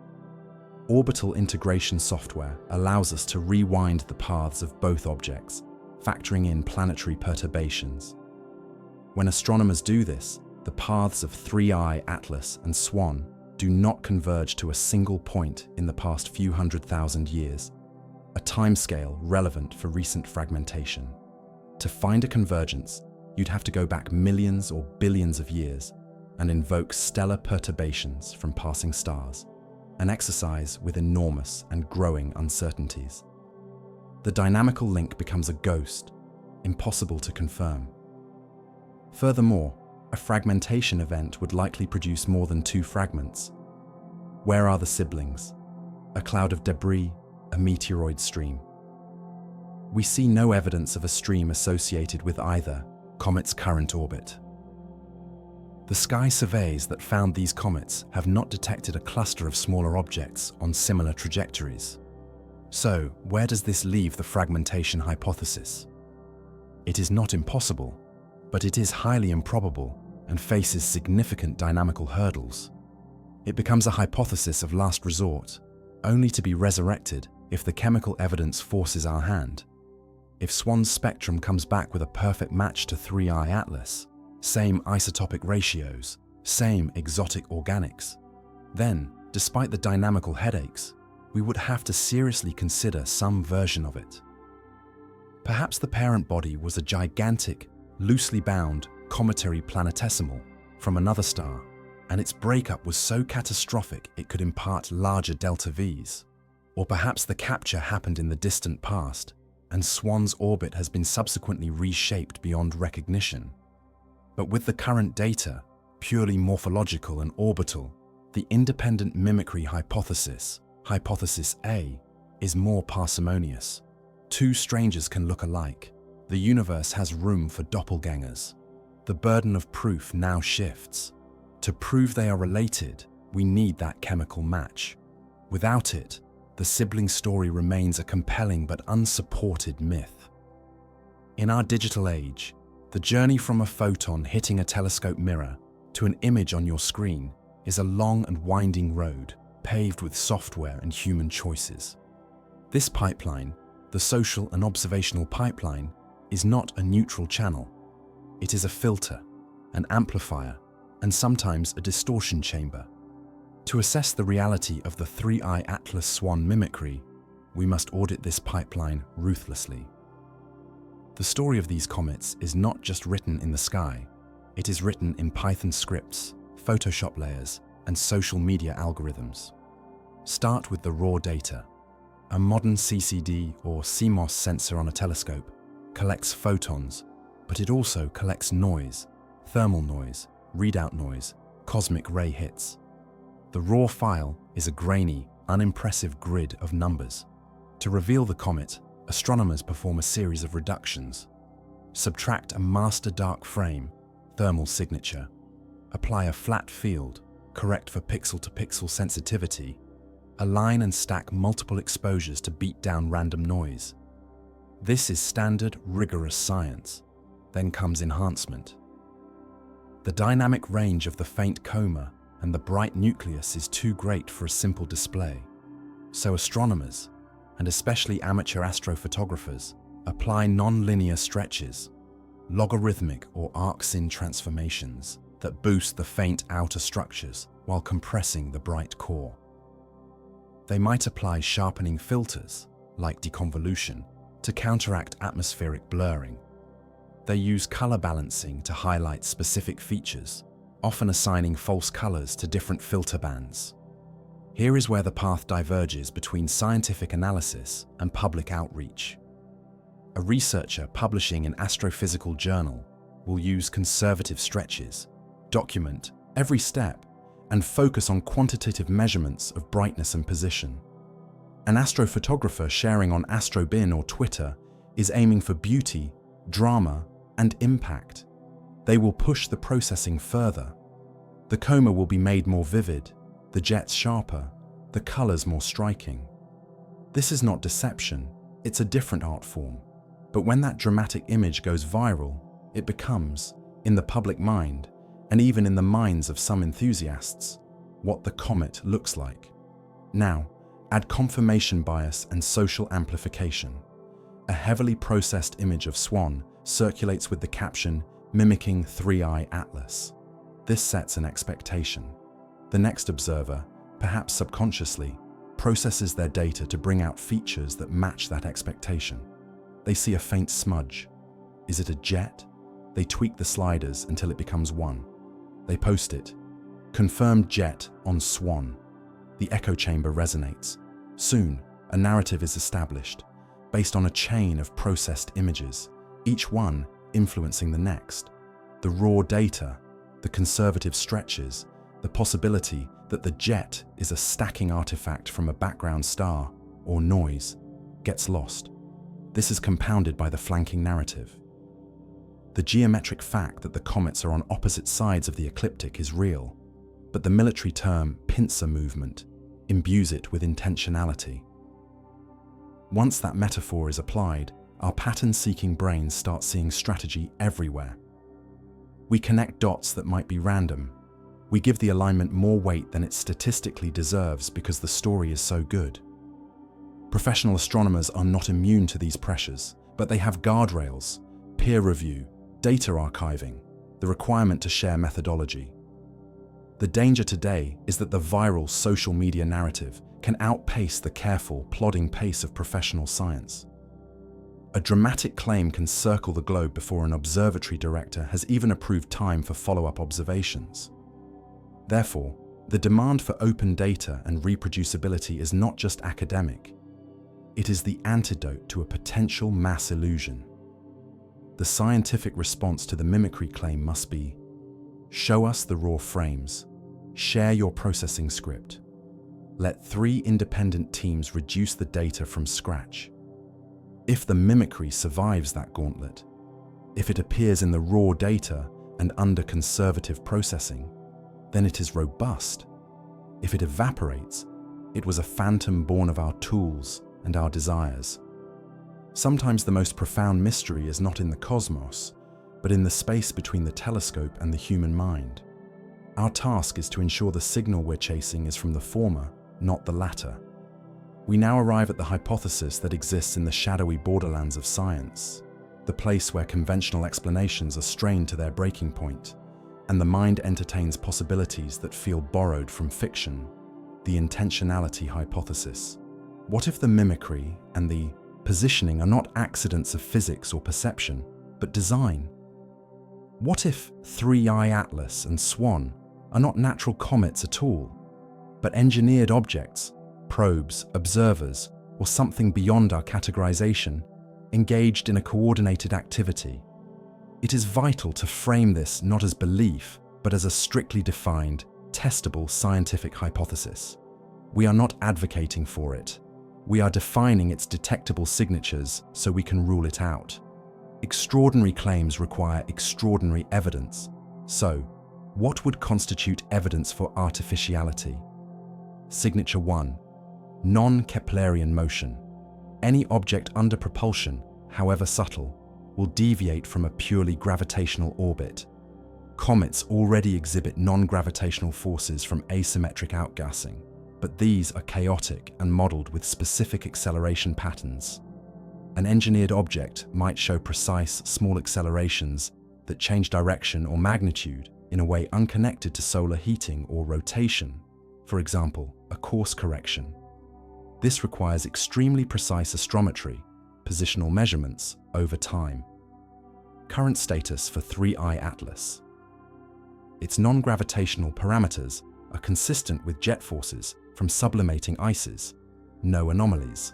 Orbital integration software allows us to rewind the paths of both objects, factoring in planetary perturbations. When astronomers do this, the paths of 3I Atlas and SWAN do not converge to a single point in the past few 100,000 years, a timescale relevant for recent fragmentation. To find a convergence, you'd have to go back millions or billions of years and invoke stellar perturbations from passing stars, an exercise with enormous and growing uncertainties. The dynamical link becomes a ghost, impossible to confirm. Furthermore, a fragmentation event would likely produce more than two fragments. Where are the siblings? A cloud of debris, a meteoroid stream. We see no evidence of a stream associated with either comet's current orbit. The sky surveys that found these comets have not detected a cluster of smaller objects on similar trajectories. So, where does this leave the fragmentation hypothesis? It is not impossible, but it is highly improbable and faces significant dynamical hurdles. It becomes a hypothesis of last resort, only to be resurrected if the chemical evidence forces our hand. If SWAN's spectrum comes back with a perfect match to 3I Atlas, same isotopic ratios, same exotic organics, then, despite the dynamical headaches, we would have to seriously consider some version of it. Perhaps the parent body was a gigantic, loosely bound, cometary planetesimal from another star, and its breakup was so catastrophic it could impart larger delta Vs. Or perhaps the capture happened in the distant past, and SWAN's orbit has been subsequently reshaped beyond recognition. But with the current data, purely morphological and orbital, the independent mimicry hypothesis, hypothesis A, is more parsimonious. Two strangers can look alike. The universe has room for doppelgangers. The burden of proof now shifts. To prove they are related, we need that chemical match. Without it, the sibling story remains a compelling but unsupported myth. In our digital age, the journey from a photon hitting a telescope mirror to an image on your screen is a long and winding road, paved with software and human choices. This pipeline, the social and observational pipeline, is not a neutral channel. It is a filter, an amplifier, and sometimes a distortion chamber. To assess the reality of the 3I Atlas SWAN mimicry, we must audit this pipeline ruthlessly. The story of these comets is not just written in the sky, it is written in Python scripts, Photoshop layers, and social media algorithms. Start with the raw data. A modern CCD or CMOS sensor on a telescope collects photons, but it also collects noise, thermal noise, readout noise, cosmic ray hits. The raw file is a grainy, unimpressive grid of numbers. To reveal the comet, astronomers perform a series of reductions. Subtract a master dark frame, thermal signature. Apply a flat field, correct for pixel-to-pixel sensitivity. Align and stack multiple exposures to beat down random noise. This is standard, rigorous science. Then comes enhancement. The dynamic range of the faint coma and the bright nucleus is too great for a simple display. So astronomers, and especially amateur astrophotographers, apply non-linear stretches, logarithmic or arc-sin transformations that boost the faint outer structures while compressing the bright core. They might apply sharpening filters, like deconvolution, to counteract atmospheric blurring. They use color balancing to highlight specific features, often assigning false colors to different filter bands. Here is where the path diverges between scientific analysis and public outreach. A researcher publishing in Astrophysical Journal will use conservative stretches, document every step, and focus on quantitative measurements of brightness and position. An astrophotographer sharing on AstroBin or Twitter is aiming for beauty, drama, and impact. They will push the processing further. The coma will be made more vivid, the jets sharper, the colors more striking. This is not deception, it's a different art form. But when that dramatic image goes viral, it becomes, in the public mind, and even in the minds of some enthusiasts, what the comet looks like. Now, add confirmation bias and social amplification. A heavily processed image of SWAN circulates with the caption, mimicking 3I Atlas. This sets an expectation. The next observer, perhaps subconsciously, processes their data to bring out features that match that expectation. They see a faint smudge. Is it a jet? They tweak the sliders until it becomes one. They post it. Confirmed jet on SWAN. The echo chamber resonates. Soon, a narrative is established, based on a chain of processed images, each one influencing the next. The raw data, the conservative stretches, the possibility that the jet is a stacking artifact from a background star or noise gets lost. This is compounded by the flanking narrative. The geometric fact that the comets are on opposite sides of the ecliptic is real, but the military term pincer movement imbues it with intentionality. Once that metaphor is applied, our pattern-seeking brains start seeing strategy everywhere. We connect dots that might be random. We give the alignment more weight than it statistically deserves because the story is so good. Professional astronomers are not immune to these pressures, but they have guardrails, peer review, data archiving, the requirement to share methodology. The danger today is that the viral social media narrative can outpace the careful, plodding pace of professional science. A dramatic claim can circle the globe before an observatory director has even approved time for follow-up observations. Therefore, the demand for open data and reproducibility is not just academic. It is the antidote to a potential mass illusion. The scientific response to the mimicry claim must be: show us the raw frames, share your processing script. Let 3 independent teams reduce the data from scratch. If the mimicry survives that gauntlet, if it appears in the raw data and under conservative processing, then it is robust. If it evaporates, it was a phantom born of our tools and our desires. Sometimes the most profound mystery is not in the cosmos, but in the space between the telescope and the human mind. Our task is to ensure the signal we're chasing is from the former, not the latter. We now arrive at the hypothesis that exists in the shadowy borderlands of science, the place where conventional explanations are strained to their breaking point, and the mind entertains possibilities that feel borrowed from fiction, the intentionality hypothesis. What if the mimicry and the positioning are not accidents of physics or perception, but design? What if 3i Atlas and SWAN are not natural comets at all, but engineered objects, probes, observers, or something beyond our categorization, engaged in a coordinated activity? It is vital to frame this not as belief, but as a strictly defined, testable scientific hypothesis. We are not advocating for it. We are defining its detectable signatures so we can rule it out. Extraordinary claims require extraordinary evidence. So, what would constitute evidence for artificiality? Signature 1. Non-Keplerian motion. Any object under propulsion, however subtle, will deviate from a purely gravitational orbit. Comets already exhibit non-gravitational forces from asymmetric outgassing, but these are chaotic and modeled with specific acceleration patterns. An engineered object might show precise, small accelerations that change direction or magnitude in a way unconnected to solar heating or rotation, for example, a course correction. This requires extremely precise astrometry, positional measurements, over time. Current status for 3i Atlas. Its non-gravitational parameters are consistent with jet forces from sublimating ices, no anomalies.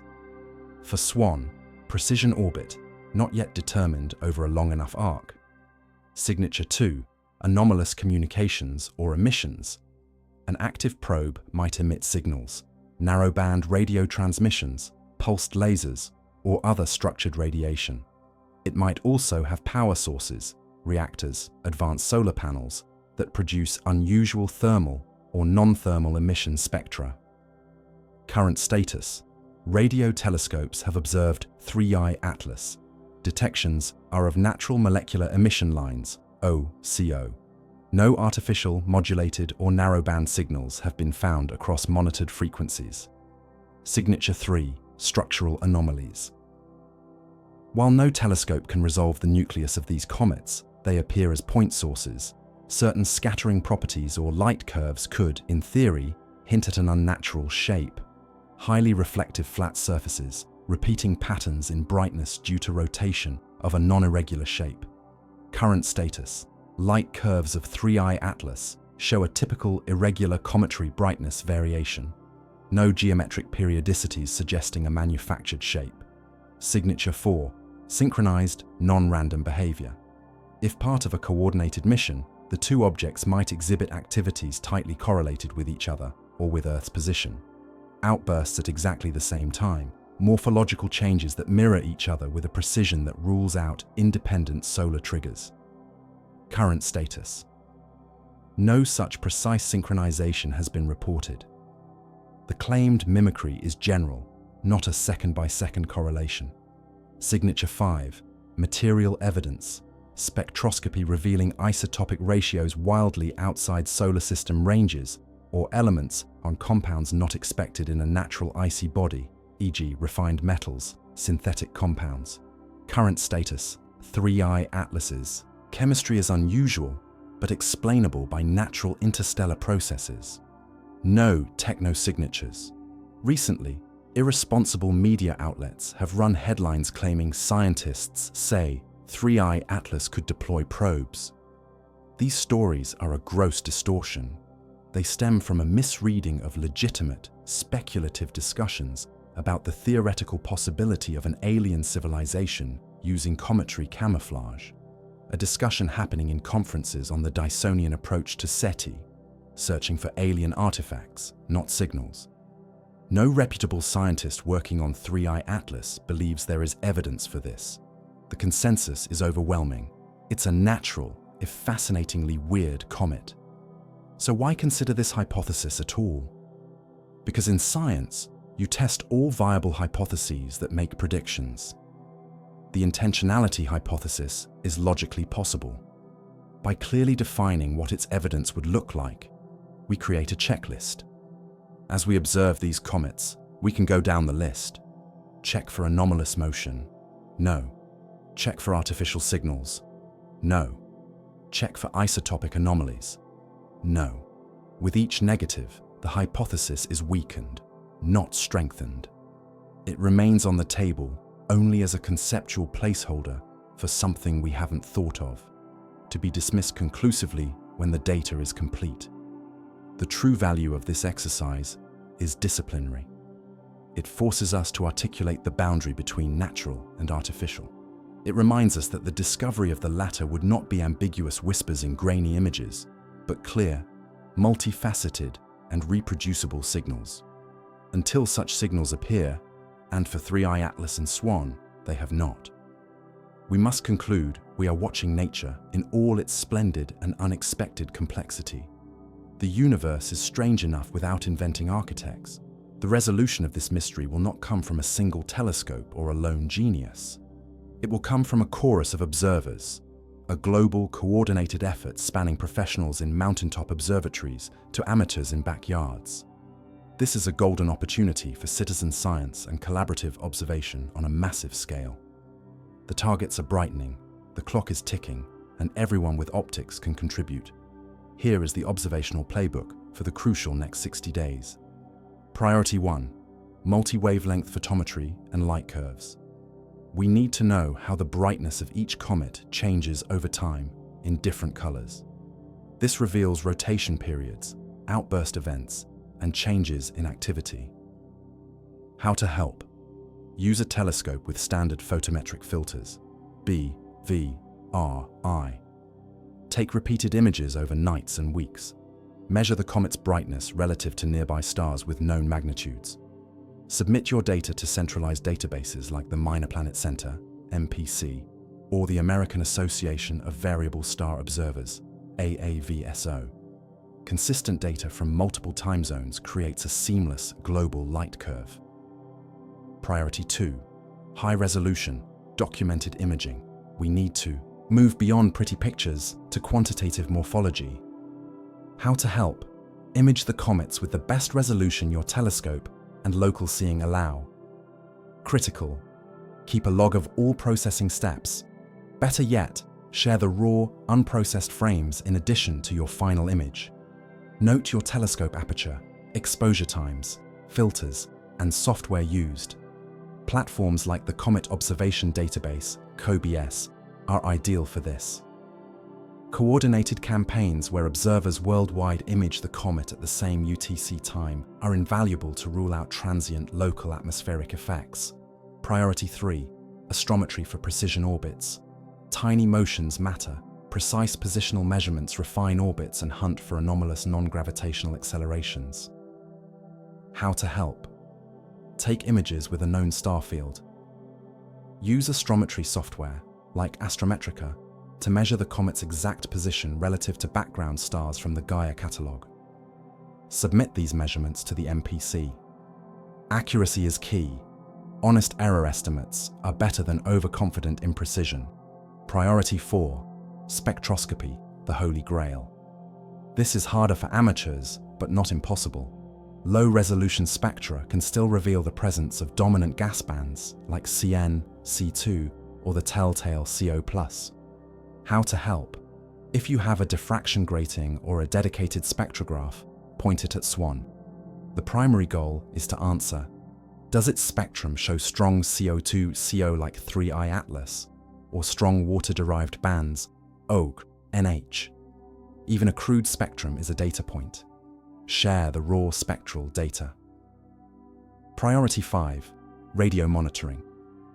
For SWAN, precision orbit, not yet determined over a long enough arc. Signature 2, anomalous communications or emissions. An active probe might emit signals, narrowband radio transmissions, pulsed lasers, or other structured radiation. It might also have power sources, reactors, advanced solar panels, that produce unusual thermal or non-thermal emission spectra. Current status. Radio telescopes have observed 3i Atlas. Detections are of natural molecular emission lines, OCO. No artificial, modulated, or narrowband signals have been found across monitored frequencies. Signature 3. Structural anomalies. While no telescope can resolve the nucleus of these comets, they appear as point sources. Certain scattering properties or light curves could, in theory, hint at an unnatural shape. Highly reflective flat surfaces, repeating patterns in brightness due to rotation of a non-irregular shape. Current status. Light curves of 3i Atlas show a typical irregular cometary brightness variation. No geometric periodicities suggesting a manufactured shape. Signature 4. Synchronized, non-random behavior. If part of a coordinated mission, The two objects might exhibit activities tightly correlated with each other or with Earth's position. Outbursts at exactly the same time, morphological changes that mirror each other with a precision that rules out independent solar triggers. Current status. No such precise synchronization has been reported. The claimed mimicry is general, not a second-by-second correlation. Signature 5, material evidence, spectroscopy revealing isotopic ratios wildly outside solar system ranges, or elements on compounds not expected in a natural icy body, e.g. refined metals, synthetic compounds. Current status, 3I atlases. Chemistry is unusual, but explainable by natural interstellar processes. No techno-signatures. Recently, irresponsible media outlets have run headlines claiming scientists say 3I Atlas could deploy probes. These stories are a gross distortion. They stem from a misreading of legitimate, speculative discussions about the theoretical possibility of an alien civilization using cometary camouflage, a discussion happening in conferences on the Dysonian approach to SETI, searching for alien artifacts, not signals. No reputable scientist working on 3I Atlas believes there is evidence for this. The consensus is overwhelming. It's a natural, if fascinatingly weird, comet. So why consider this hypothesis at all? Because in science, you test all viable hypotheses that make predictions. The intentionality hypothesis is logically possible. By clearly defining what its evidence would look like, we create a checklist. As we observe these comets, we can go down the list. Check for anomalous motion. No. Check for artificial signals. No. Check for isotopic anomalies. No. With each negative, the hypothesis is weakened, not strengthened. It remains on the table only as a conceptual placeholder for something we haven't thought of, to be dismissed conclusively when the data is complete. The true value of this exercise is disciplinary. It forces us to articulate the boundary between natural and artificial. It reminds us that the discovery of the latter would not be ambiguous whispers in grainy images, but clear, multifaceted, and reproducible signals. Until such signals appear, and for 3I Atlas and SWAN, they have not. We must conclude we are watching nature in all its splendid and unexpected complexity. The universe is strange enough without inventing architects. The resolution of this mystery will not come from a single telescope or a lone genius. It will come from a chorus of observers, a global, coordinated effort spanning professionals in mountaintop observatories to amateurs in backyards. This is a golden opportunity for citizen science and collaborative observation on a massive scale. The targets are brightening, the clock is ticking, and everyone with optics can contribute. Here is the observational playbook for the crucial next 60 days. Priority 1: multi-wavelength photometry and light curves. We need to know how the brightness of each comet changes over time in different colors. This reveals rotation periods, outburst events, and changes in activity. How to help. Use a telescope with standard photometric filters, B, V, R, I. Take repeated images over nights and weeks. Measure the comet's brightness relative to nearby stars with known magnitudes. Submit your data to centralized databases like the Minor Planet Center, MPC, or the American Association of Variable Star Observers, AAVSO. Consistent data from multiple time zones creates a seamless global light curve. Priority 2: high-resolution, documented imaging. We need to move beyond pretty pictures to quantitative morphology. How to help. Image the comets with the best resolution your telescope and local seeing allow. Critical. Keep a log of all processing steps. Better yet, share the raw, unprocessed frames in addition to your final image. Note your telescope aperture, exposure times, filters, and software used. Platforms like the Comet Observation Database, COBS, are ideal for this. Coordinated campaigns where observers worldwide image the comet at the same UTC time are invaluable to rule out transient local atmospheric effects. Priority 3: astrometry for precision orbits. Tiny motions matter. Precise positional measurements refine orbits and hunt for anomalous non-gravitational accelerations. How to help? Take images with a known star field. Use astrometry software, like Astrometrica, to measure the comet's exact position relative to background stars from the Gaia catalogue. Submit these measurements to the MPC. Accuracy is key. Honest error estimates are better than overconfident imprecision. Priority 4. Spectroscopy, the Holy Grail. This is harder for amateurs, but not impossible. Low-resolution spectra can still reveal the presence of dominant gas bands like CN, C2, or the telltale CO+. How to help? If you have a diffraction grating or a dedicated spectrograph, point it at SWAN. The primary goal is to answer, does its spectrum show strong CO2 CO like 3I Atlas, or strong water-derived bands, OG, NH? Even a crude spectrum is a data point. Share the raw spectral data. Priority 5. Radio monitoring.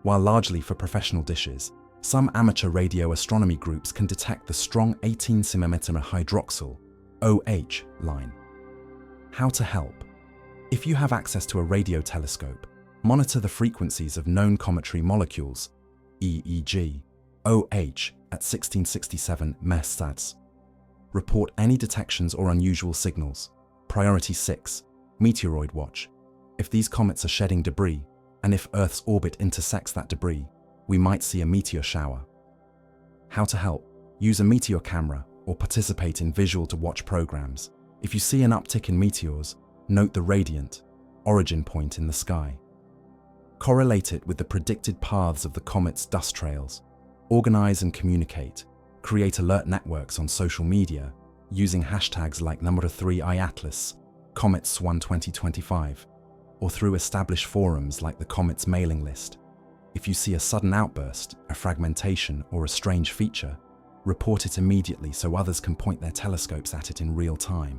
While largely for professional dishes, some amateur radio astronomy groups can detect the strong 18 cm hydroxyl, OH, line. How to help? If you have access to a radio telescope, monitor the frequencies of known cometary molecules, EEG, OH at 1667 mersats. Report any detections or unusual signals. Priority 6. Meteoroid watch. If these comets are shedding debris, and if Earth's orbit intersects that debris, we might see a meteor shower. How to help? Use a meteor camera or participate in visual-to-watch programs. If you see an uptick in meteors, note the radiant, origin point in the sky. Correlate it with the predicted paths of the comet's dust trails. Organize and communicate. Create alert networks on social media using hashtags like #3iAtlas, Comet SWAN 2025, or through established forums like the Comet's mailing list. If you see a sudden outburst, a fragmentation, or a strange feature, report it immediately so others can point their telescopes at it in real time.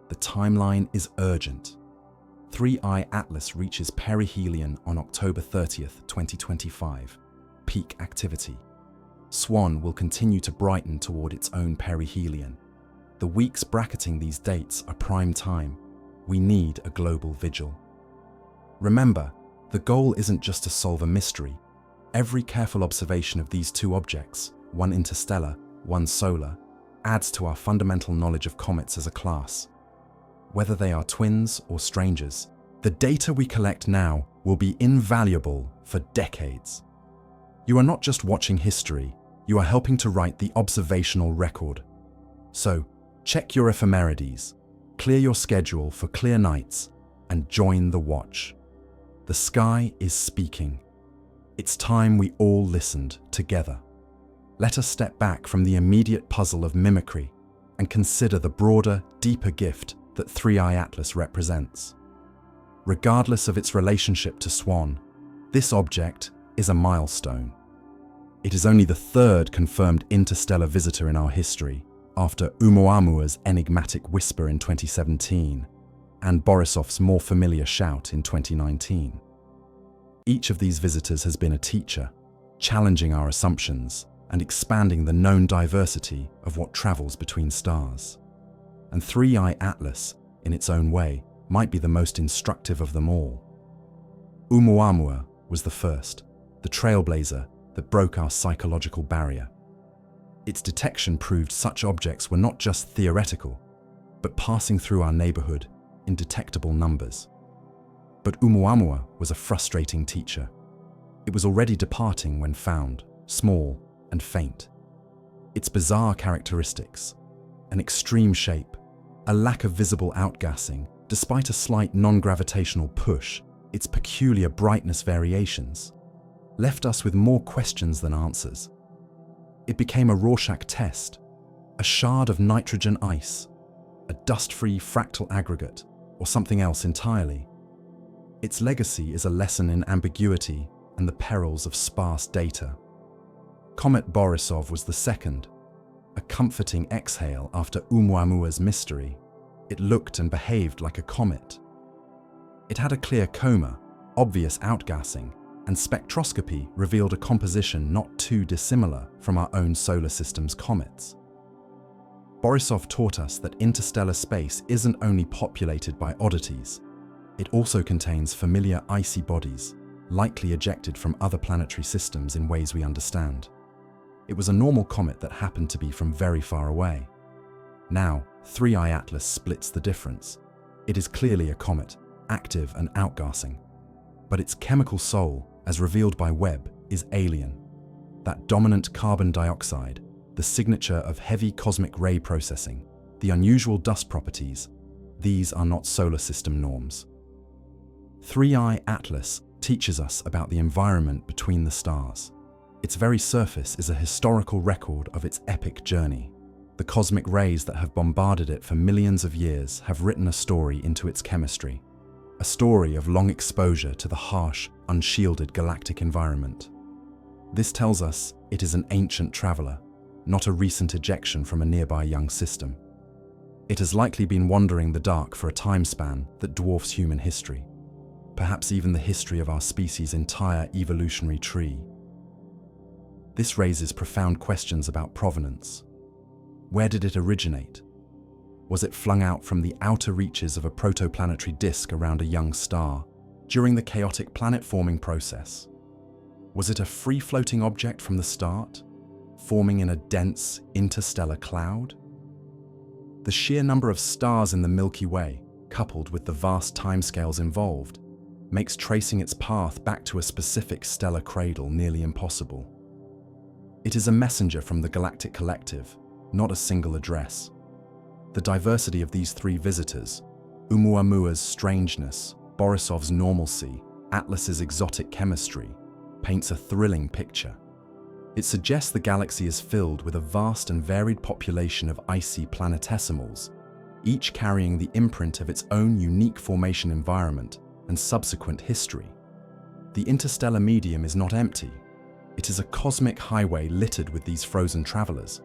The timeline is urgent. 3I Atlas reaches perihelion on October 30th, 2025. Peak activity. SWAN will continue to brighten toward its own perihelion. The weeks bracketing these dates are prime time. We need a global vigil. Remember, the goal isn't just to solve a mystery. Every careful observation of these two objects, one interstellar, one solar, adds to our fundamental knowledge of comets as a class. Whether they are twins or strangers, the data we collect now will be invaluable for decades. You are not just watching history, you are helping to write the observational record. So, check your ephemerides, clear your schedule for clear nights, and join the watch. The sky is speaking. It's time we all listened together. Let us step back from the immediate puzzle of mimicry and consider the broader, deeper gift that 3I Atlas represents. Regardless of its relationship to SWAN, this object is a milestone. It is only the third confirmed interstellar visitor in our history, after Oumuamua's enigmatic whisper in 2017 and Borisov's more familiar shout in 2019. Each of these visitors has been a teacher, challenging our assumptions and expanding the known diversity of what travels between stars. And 3I Atlas, in its own way, might be the most instructive of them all. Oumuamua was the first, the trailblazer that broke our psychological barrier. Its detection proved such objects were not just theoretical, but passing through our neighborhood in detectable numbers. But Oumuamua was a frustrating teacher. It was already departing when found, small and faint. Its bizarre characteristics, an extreme shape, a lack of visible outgassing, despite a slight non-gravitational push, its peculiar brightness variations, left us with more questions than answers. It became a Rorschach test, a shard of nitrogen ice, a dust-free fractal aggregate, or something else entirely. Its legacy is a lesson in ambiguity and the perils of sparse data. Comet Borisov was the second, a comforting exhale after Oumuamua's mystery. It looked and behaved like a comet. It had a clear coma, obvious outgassing, and spectroscopy revealed a composition not too dissimilar from our own solar system's comets. Borisov taught us that interstellar space isn't only populated by oddities, it also contains familiar icy bodies, likely ejected from other planetary systems in ways we understand. It was a normal comet that happened to be from very far away. Now, 3I Atlas splits the difference. It is clearly a comet, active and outgassing. But its chemical soul, as revealed by Webb, is alien. That dominant carbon dioxide, the signature of heavy cosmic ray processing, the unusual dust properties, these are not solar system norms. 3I Atlas teaches us about the environment between the stars. Its very surface is a historical record of its epic journey. The cosmic rays that have bombarded it for millions of years have written a story into its chemistry, a story of long exposure to the harsh, unshielded galactic environment. This tells us it is an ancient traveler, not a recent ejection from a nearby young system. It has likely been wandering the dark for a time span that dwarfs human history, perhaps even the history of our species' entire evolutionary tree. This raises profound questions about provenance. Where did it originate? Was it flung out from the outer reaches of a protoplanetary disk around a young star during the chaotic planet-forming process? Was it a free-floating object from the start, forming in a dense interstellar cloud? The sheer number of stars in the Milky Way, coupled with the vast timescales involved, makes tracing its path back to a specific stellar cradle nearly impossible. It is a messenger from the galactic collective, not a single address. The diversity of these three visitors, Oumuamua's strangeness, Borisov's normalcy, Atlas's exotic chemistry, paints a thrilling picture. It suggests the galaxy is filled with a vast and varied population of icy planetesimals, each carrying the imprint of its own unique formation environment and subsequent history. The interstellar medium is not empty. It is a cosmic highway littered with these frozen travelers,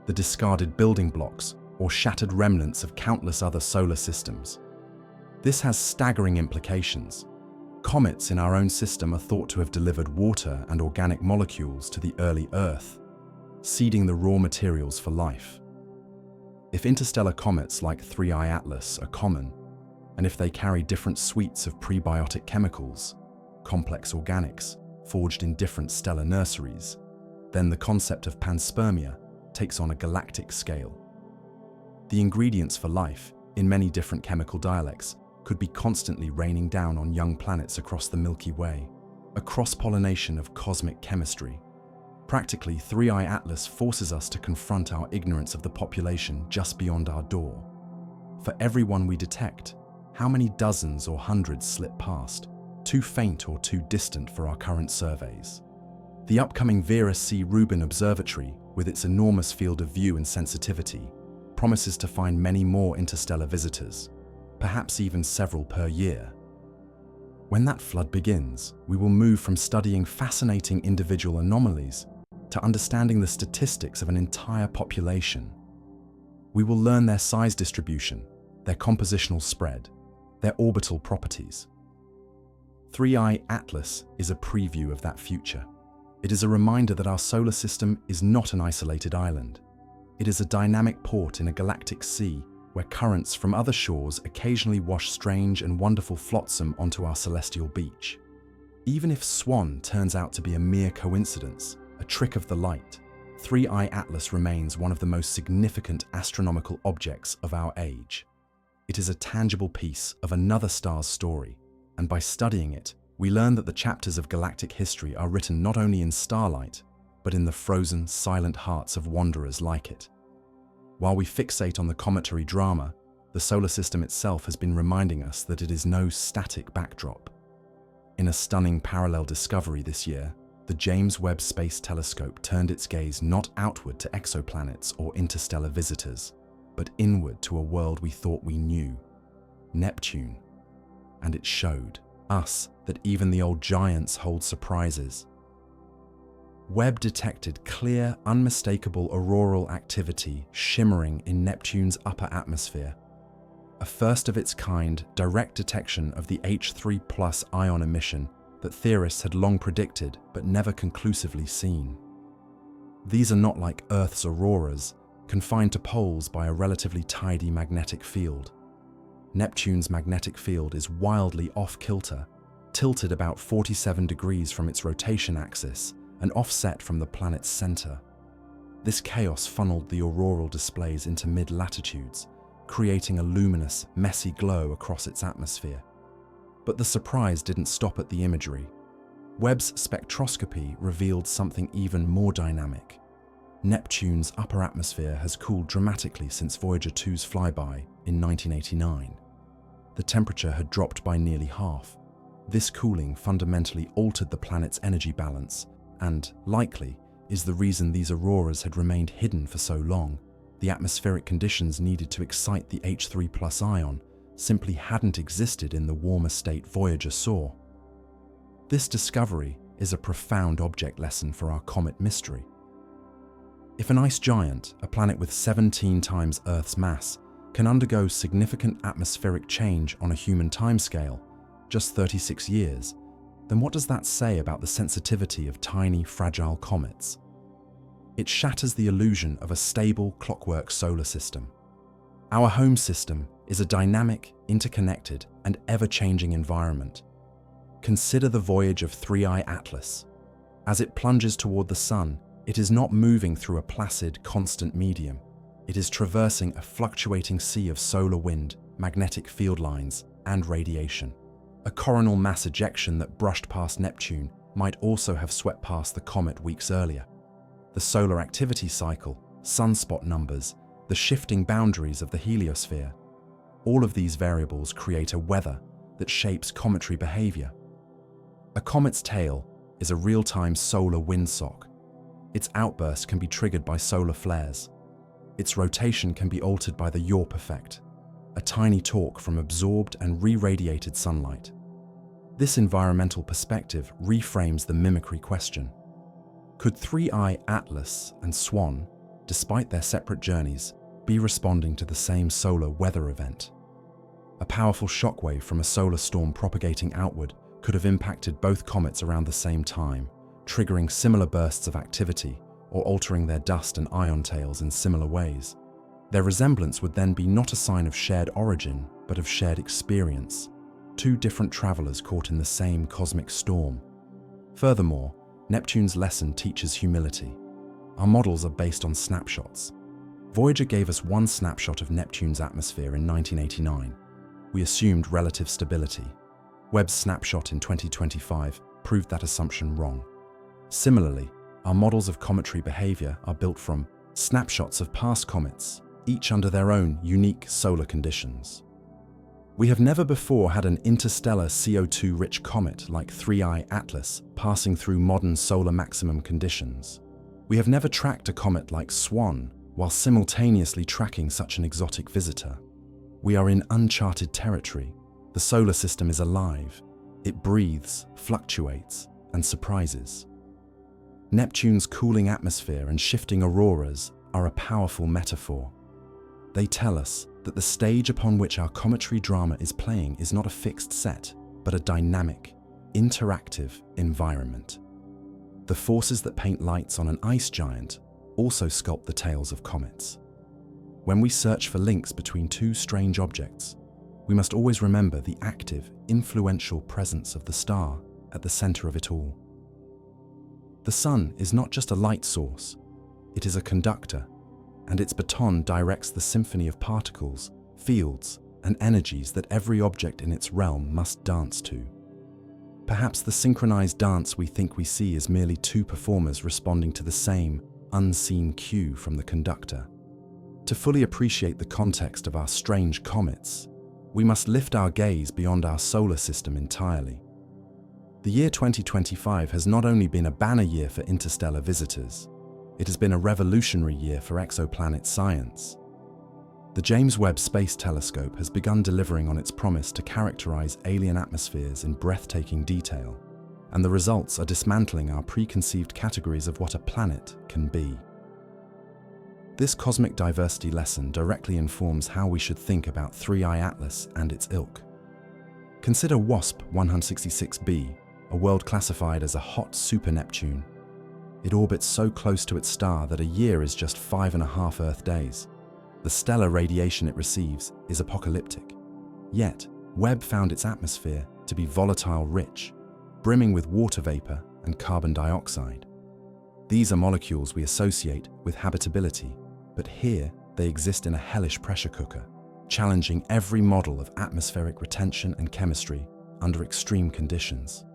the discarded building blocks or shattered remnants of countless other solar systems. This has staggering implications. Comets in our own system are thought to have delivered water and organic molecules to the early Earth, seeding the raw materials for life. If interstellar comets like 3I Atlas are common, and if they carry different suites of prebiotic chemicals, complex organics, forged in different stellar nurseries, then the concept of panspermia takes on a galactic scale. The ingredients for life, in many different chemical dialects, could be constantly raining down on young planets across the Milky Way, a cross-pollination of cosmic chemistry. Practically, 3I Atlas forces us to confront our ignorance of the population just beyond our door. For every one we detect, how many dozens or hundreds slip past, too faint or too distant for our current surveys? The upcoming Vera C. Rubin Observatory, with its enormous field of view and sensitivity, promises to find many more interstellar visitors, perhaps even several per year. When that flood begins, we will move from studying fascinating individual anomalies to understanding the statistics of an entire population. We will learn their size distribution, their compositional spread, their orbital properties. 3I Atlas is a preview of that future. It is a reminder that our solar system is not an isolated island. It is a dynamic port in a galactic sea where currents from other shores occasionally wash strange and wonderful flotsam onto our celestial beach. Even if SWAN turns out to be a mere coincidence, a trick of the light, 3I Atlas remains one of the most significant astronomical objects of our age. It is a tangible piece of another star's story, and by studying it, we learn that the chapters of galactic history are written not only in starlight, but in the frozen, silent hearts of wanderers like it. While we fixate on the cometary drama, the solar system itself has been reminding us that it is no static backdrop. In a stunning parallel discovery this year, the James Webb Space Telescope turned its gaze not outward to exoplanets or interstellar visitors, but inward to a world we thought we knew, Neptune. And it showed us that even the old giants hold surprises. Webb detected clear, unmistakable auroral activity shimmering in Neptune's upper atmosphere, a first-of-its-kind direct detection of the H3+ ion emission that theorists had long predicted but never conclusively seen. These are not like Earth's auroras, confined to poles by a relatively tidy magnetic field. Neptune's magnetic field is wildly off-kilter, tilted about 47 degrees from its rotation axis and offset from the planet's center. This chaos funneled the auroral displays into mid-latitudes, creating a luminous, messy glow across its atmosphere. But the surprise didn't stop at the imagery. Webb's spectroscopy revealed something even more dynamic. Neptune's upper atmosphere has cooled dramatically since Voyager 2's flyby in 1989. The temperature had dropped by nearly half. This cooling fundamentally altered the planet's energy balance and, likely, is the reason these auroras had remained hidden for so long. The atmospheric conditions needed to excite the H3+ ion simply hadn't existed in the warmer state Voyager saw. This discovery is a profound object lesson for our comet mystery. If an ice giant, a planet with 17 times Earth's mass, can undergo significant atmospheric change on a human timescale, just 36 years, then what does that say about the sensitivity of tiny, fragile comets? It shatters the illusion of a stable, clockwork solar system. Our home system is a dynamic, interconnected, and ever-changing environment. Consider the voyage of 3I Atlas. As it plunges toward the Sun, it is not moving through a placid, constant medium. It is traversing a fluctuating sea of solar wind, magnetic field lines, and radiation. A coronal mass ejection that brushed past Neptune might also have swept past the comet weeks earlier. The solar activity cycle, sunspot numbers, the shifting boundaries of the heliosphere, all of these variables create a weather that shapes cometary behavior. A comet's tail is a real-time solar windsock. Its outburst can be triggered by solar flares. Its rotation can be altered by the Yorp effect, a tiny torque from absorbed and re-radiated sunlight. This environmental perspective reframes the mimicry question. Could 3I Atlas and SWAN, despite their separate journeys, be responding to the same solar weather event? A powerful shockwave from a solar storm propagating outward could have impacted both comets around the same time, triggering similar bursts of activity or altering their dust and ion tails in similar ways. Their resemblance would then be not a sign of shared origin, but of shared experience. Two different travelers caught in the same cosmic storm. Furthermore, Neptune's lesson teaches humility. Our models are based on snapshots. Voyager gave us one snapshot of Neptune's atmosphere in 1989. We assumed relative stability. Webb's snapshot in 2025 proved that assumption wrong. Similarly, our models of cometary behavior are built from snapshots of past comets, each under their own unique solar conditions. We have never before had an interstellar CO2-rich comet like 3I Atlas passing through modern solar maximum conditions. We have never tracked a comet like SWAN while simultaneously tracking such an exotic visitor. We are in uncharted territory. The solar system is alive. It breathes, fluctuates, and surprises. Neptune's cooling atmosphere and shifting auroras are a powerful metaphor. They tell us that the stage upon which our cometary drama is playing is not a fixed set, but a dynamic, interactive environment. The forces that paint lights on an ice giant also sculpt the tails of comets. When we search for links between two strange objects, we must always remember the active, influential presence of the star at the center of it all. The Sun is not just a light source, it is a conductor, and its baton directs the symphony of particles, fields, and energies that every object in its realm must dance to. Perhaps the synchronized dance we think we see is merely two performers responding to the same, unseen cue from the conductor. To fully appreciate the context of our strange comets, we must lift our gaze beyond our solar system entirely. The year 2025 has not only been a banner year for interstellar visitors, it has been a revolutionary year for exoplanet science. The James Webb Space Telescope has begun delivering on its promise to characterize alien atmospheres in breathtaking detail, and the results are dismantling our preconceived categories of what a planet can be. This cosmic diversity lesson directly informs how we should think about 3I Atlas and its ilk. Consider WASP 166b, a world classified as a hot super-Neptune. It orbits so close to its star that a year is just 5.5 Earth days. The stellar radiation it receives is apocalyptic. Yet, Webb found its atmosphere to be volatile rich, brimming with water vapor and carbon dioxide. These are molecules we associate with habitability, but here they exist in a hellish pressure cooker, challenging every model of atmospheric retention and chemistry under extreme conditions.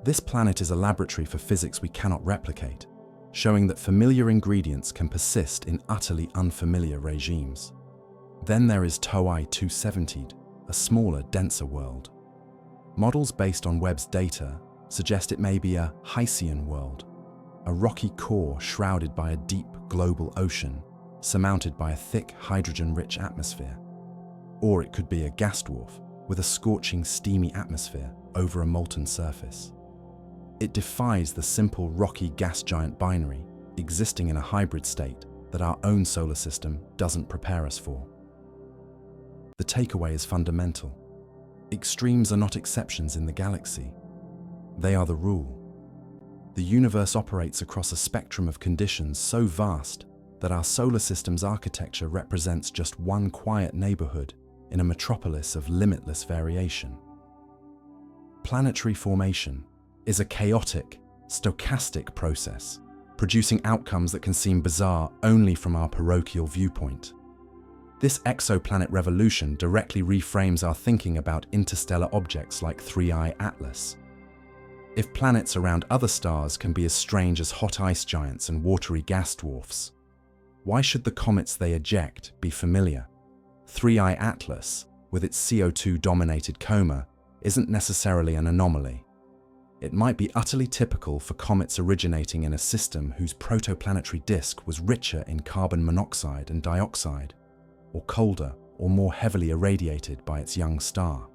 This planet is a laboratory for physics we cannot replicate, showing that familiar ingredients can persist in utterly unfamiliar regimes. Then there is Toei 270, a smaller, denser world. Models based on Webb's data suggest it may be a Hycean world, a rocky core shrouded by a deep global ocean, surmounted by a thick hydrogen-rich atmosphere. Or it could be a gas dwarf with a scorching, steamy atmosphere over a molten surface. It defies the simple rocky gas giant binary existing in a hybrid state that our own solar system doesn't prepare us for. The takeaway is fundamental. Extremes are not exceptions in the galaxy. They are the rule. The universe operates across a spectrum of conditions so vast that our solar system's architecture represents just one quiet neighborhood in a metropolis of limitless variation. Planetary formation is a chaotic, stochastic process, producing outcomes that can seem bizarre only from our parochial viewpoint. This exoplanet revolution directly reframes our thinking about interstellar objects like 3I Atlas. If planets around other stars can be as strange as hot ice giants and watery gas dwarfs, why should the comets they eject be familiar? 3I Atlas, with its CO2-dominated coma, isn't necessarily an anomaly. It might be utterly typical for comets originating in a system whose protoplanetary disk was richer in carbon monoxide and dioxide, or colder or more heavily irradiated by its young star.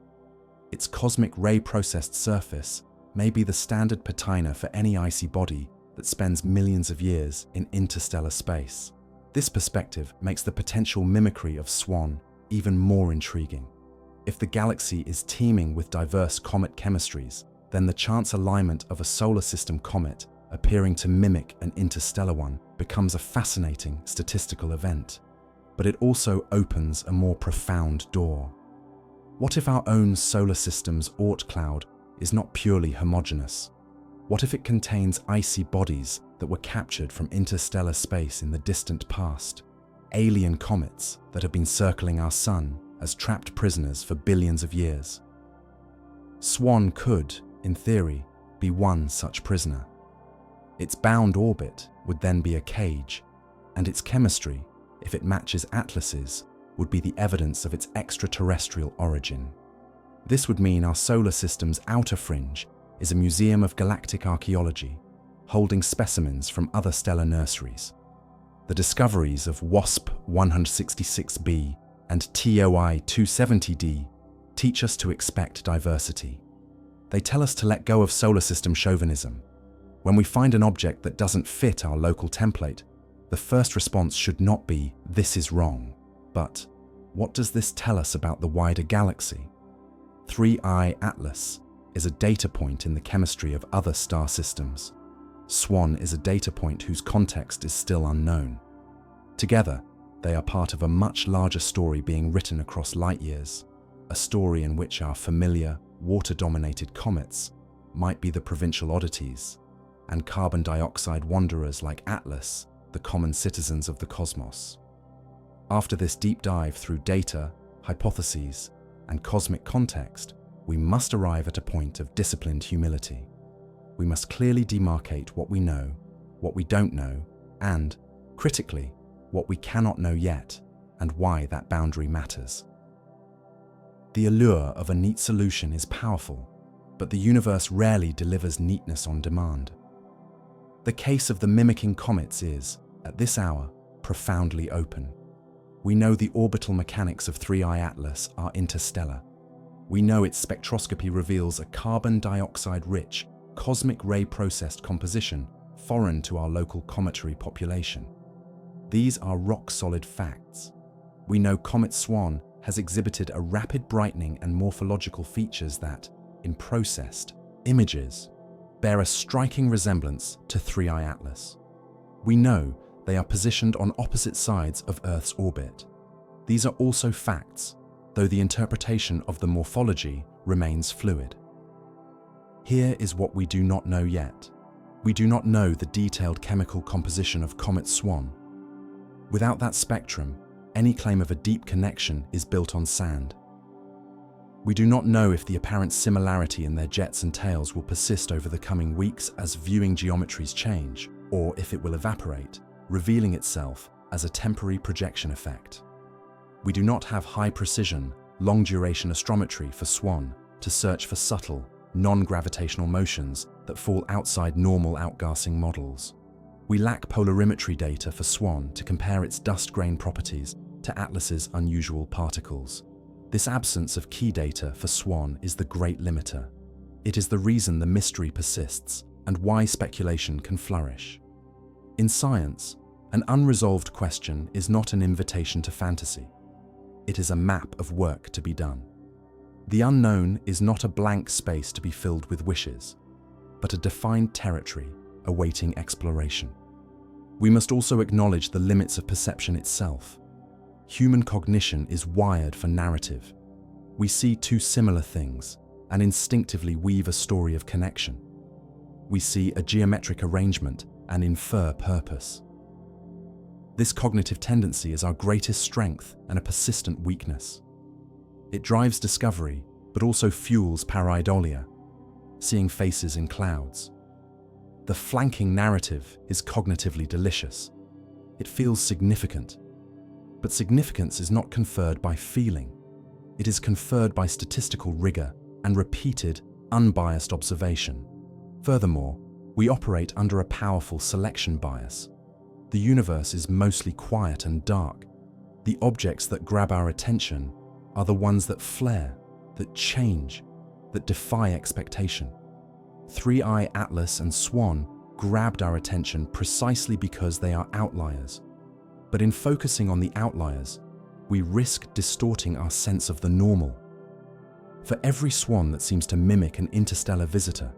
Its cosmic ray-processed surface may be the standard patina for any icy body that spends millions of years in interstellar space. This perspective makes the potential mimicry of SWAN even more intriguing. If the galaxy is teeming with diverse comet chemistries, then the chance alignment of a solar system comet appearing to mimic an interstellar one becomes a fascinating statistical event. But it also opens a more profound door. What if our own solar system's Oort cloud is not purely homogeneous? What if it contains icy bodies that were captured from interstellar space in the distant past, alien comets that have been circling our sun as trapped prisoners for billions of years? SWAN could, in theory, be one such prisoner. Its bound orbit would then be a cage, and its chemistry, if it matches Atlas's, would be the evidence of its extraterrestrial origin. This would mean our solar system's outer fringe is a museum of galactic archaeology, holding specimens from other stellar nurseries. The discoveries of WASP 166b and TOI 270d teach us to expect diversity. They tell us to let go of solar system chauvinism. When we find an object that doesn't fit our local template, the first response should not be, "This is wrong," but, "What does this tell us about the wider galaxy?" 3I Atlas is a data point in the chemistry of other star systems. SWAN is a data point whose context is still unknown. Together, they are part of a much larger story being written across light years, a story in which our familiar, water-dominated comets might be the provincial oddities, and carbon dioxide wanderers like Atlas, the common citizens of the cosmos. After this deep dive through data, hypotheses, and cosmic context, we must arrive at a point of disciplined humility. We must clearly demarcate what we know, what we don't know, and, critically, what we cannot know yet, and why that boundary matters. The allure of a neat solution is powerful, but the universe rarely delivers neatness on demand. The case of the mimicking comets is, at this hour, profoundly open. We know the orbital mechanics of 3I Atlas are interstellar. We know its spectroscopy reveals a carbon dioxide-rich, cosmic ray-processed composition foreign to our local cometary population. These are rock-solid facts. We know Comet SWAN has exhibited a rapid brightening and morphological features that, in processed images, bear a striking resemblance to 3I Atlas. We know they are positioned on opposite sides of Earth's orbit. These are also facts, though the interpretation of the morphology remains fluid. Here is what we do not know yet. We do not know the detailed chemical composition of Comet SWAN. Without that spectrum, any claim of a deep connection is built on sand. We do not know if the apparent similarity in their jets and tails will persist over the coming weeks as viewing geometries change, or if it will evaporate, revealing itself as a temporary projection effect. We do not have high-precision, long-duration astrometry for SWAN to search for subtle, non-gravitational motions that fall outside normal outgassing models. We lack polarimetry data for SWAN to compare its dust grain properties to Atlas's unusual particles. This absence of key data for SWAN is the great limiter. It is the reason the mystery persists and why speculation can flourish. In science, an unresolved question is not an invitation to fantasy. It is a map of work to be done. The unknown is not a blank space to be filled with wishes, but a defined territory awaiting exploration. We must also acknowledge the limits of perception itself. Human cognition is wired for narrative. We see two similar things and instinctively weave a story of connection. We see a geometric arrangement and infer purpose. This cognitive tendency is our greatest strength and a persistent weakness. It drives discovery, but also fuels pareidolia, seeing faces in clouds. The flanking narrative is cognitively delicious. It feels significant. But significance is not conferred by feeling. It is conferred by statistical rigor and repeated, unbiased observation. Furthermore, we operate under a powerful selection bias. The universe is mostly quiet and dark. The objects that grab our attention are the ones that flare, that change, that defy expectation. 3I Atlas and SWAN grabbed our attention precisely because they are outliers. But in focusing on the outliers, we risk distorting our sense of the normal. For every SWAN that seems to mimic an interstellar visitor,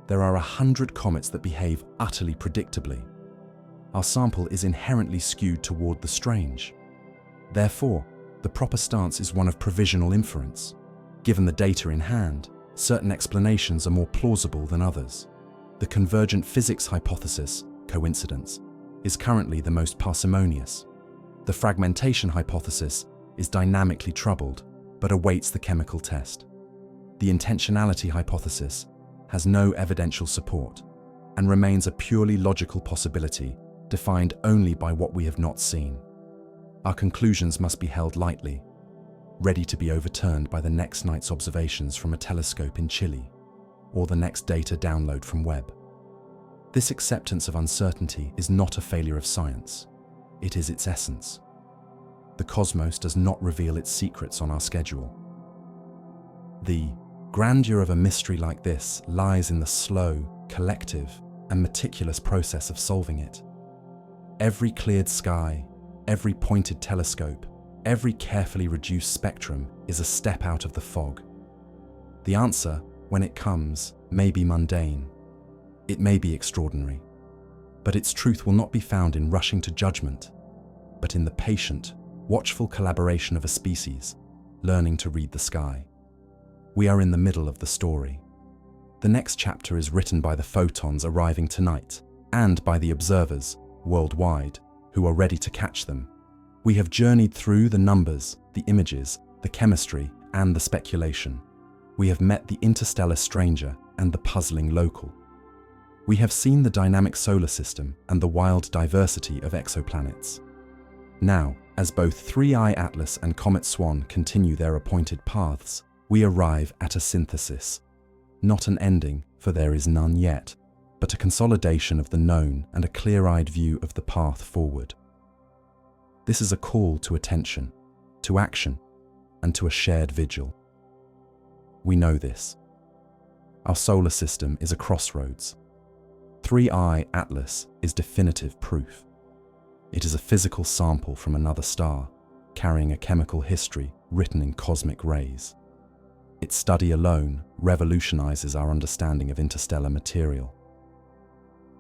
there are 100 comets that behave utterly predictably. Our sample is inherently skewed toward the strange. Therefore, the proper stance is one of provisional inference. Given the data in hand, certain explanations are more plausible than others. The convergent physics hypothesis, coincidence, is currently the most parsimonious. The fragmentation hypothesis is dynamically troubled, but awaits the chemical test. The intentionality hypothesis has no evidential support and remains a purely logical possibility defined only by what we have not seen. Our conclusions must be held lightly, ready to be overturned by the next night's observations from a telescope in Chile or the next data download from Webb. This acceptance of uncertainty is not a failure of science. It is its essence. The cosmos does not reveal its secrets on our schedule. The grandeur of a mystery like this lies in the slow, collective, and meticulous process of solving it. Every cleared sky, every pointed telescope, every carefully reduced spectrum is a step out of the fog. The answer, when it comes, may be mundane. It may be extraordinary. But its truth will not be found in rushing to judgment, but in the patient, watchful collaboration of a species, learning to read the sky. We are in the middle of the story. The next chapter is written by the photons arriving tonight, and by the observers, worldwide, who are ready to catch them. We have journeyed through the numbers, the images, the chemistry, and the speculation. We have met the interstellar stranger and the puzzling local. We have seen the dynamic solar system and the wild diversity of exoplanets. Now, as both 3I Atlas and Comet SWAN continue their appointed paths, we arrive at a synthesis. Not an ending, for there is none yet, but a consolidation of the known and a clear-eyed view of the path forward. This is a call to attention, to action, and to a shared vigil. We know this. Our solar system is a crossroads. 3I Atlas is definitive proof. It is a physical sample from another star, carrying a chemical history written in cosmic rays. Its study alone revolutionizes our understanding of interstellar material.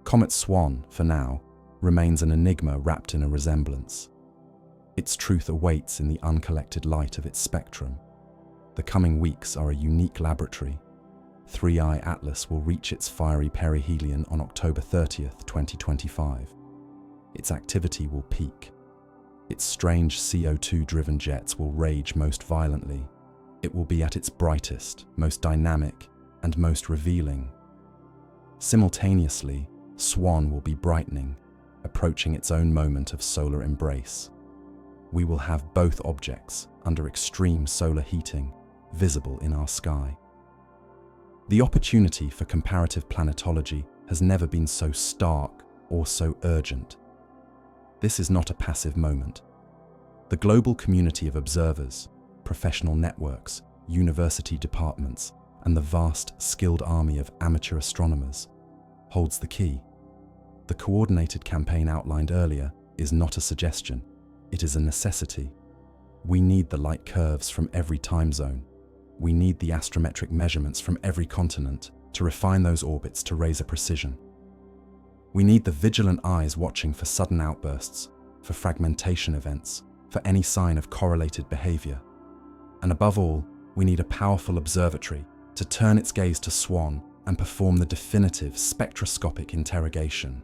Comet SWAN, for now, remains an enigma wrapped in a resemblance. Its truth awaits in the uncollected light of its spectrum. The coming weeks are a unique laboratory. 3I Atlas will reach its fiery perihelion on October 30th, 2025. Its activity will peak. Its strange CO2-driven jets will rage most violently. It will be at its brightest, most dynamic, and most revealing. Simultaneously, SWAN will be brightening, approaching its own moment of solar embrace. We will have both objects under extreme solar heating visible in our sky. The opportunity for comparative planetology has never been so stark or so urgent. This is not a passive moment. The global community of observers, professional networks, university departments, and the vast, skilled army of amateur astronomers holds the key. The coordinated campaign outlined earlier is not a suggestion, it is a necessity. We need the light curves from every time zone. We need the astrometric measurements from every continent to refine those orbits to razor precision. We need the vigilant eyes watching for sudden outbursts, for fragmentation events, for any sign of correlated behavior. And above all, we need a powerful observatory to turn its gaze to SWAN and perform the definitive spectroscopic interrogation.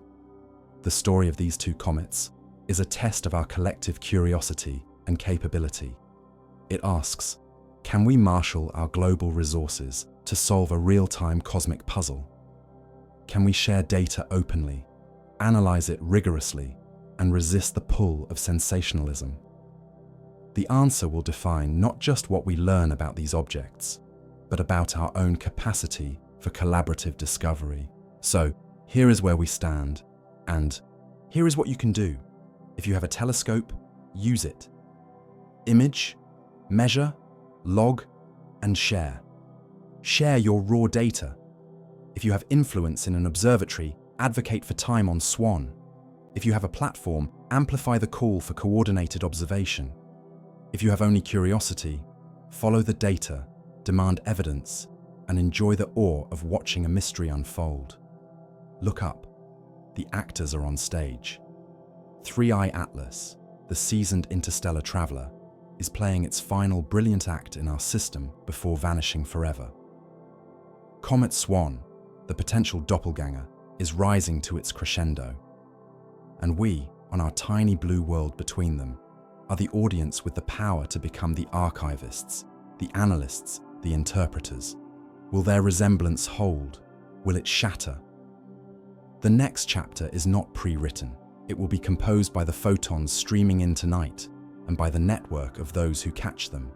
The story of these two comets is a test of our collective curiosity and capability. It asks, can we marshal our global resources to solve a real-time cosmic puzzle? Can we share data openly, analyze it rigorously, and resist the pull of sensationalism? The answer will define not just what we learn about these objects, but about our own capacity for collaborative discovery. So, here is where we stand, and here is what you can do. If you have a telescope, use it. Image, measure, log, and share. Share your raw data. If you have influence in an observatory, advocate for time on SWAN. If you have a platform, amplify the call for coordinated observation. If you have only curiosity, follow the data, demand evidence, and enjoy the awe of watching a mystery unfold. Look up. The actors are on stage. 3I Atlas, the seasoned interstellar traveler, is playing its final brilliant act in our system before vanishing forever. Comet SWAN, the potential doppelganger, is rising to its crescendo. And we, on our tiny blue world between them, are the audience with the power to become the archivists, the analysts, the interpreters. Will their resemblance hold? Will it shatter? The next chapter is not pre-written. It will be composed by the photons streaming in tonight and by the network of those who catch them.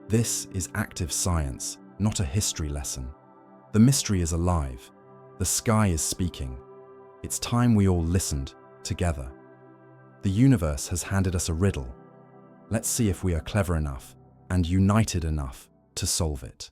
This is active science, not a history lesson. The mystery is alive. The sky is speaking. It's time we all listened together. The universe has handed us a riddle. Let's see if we are clever enough and united enough to solve it.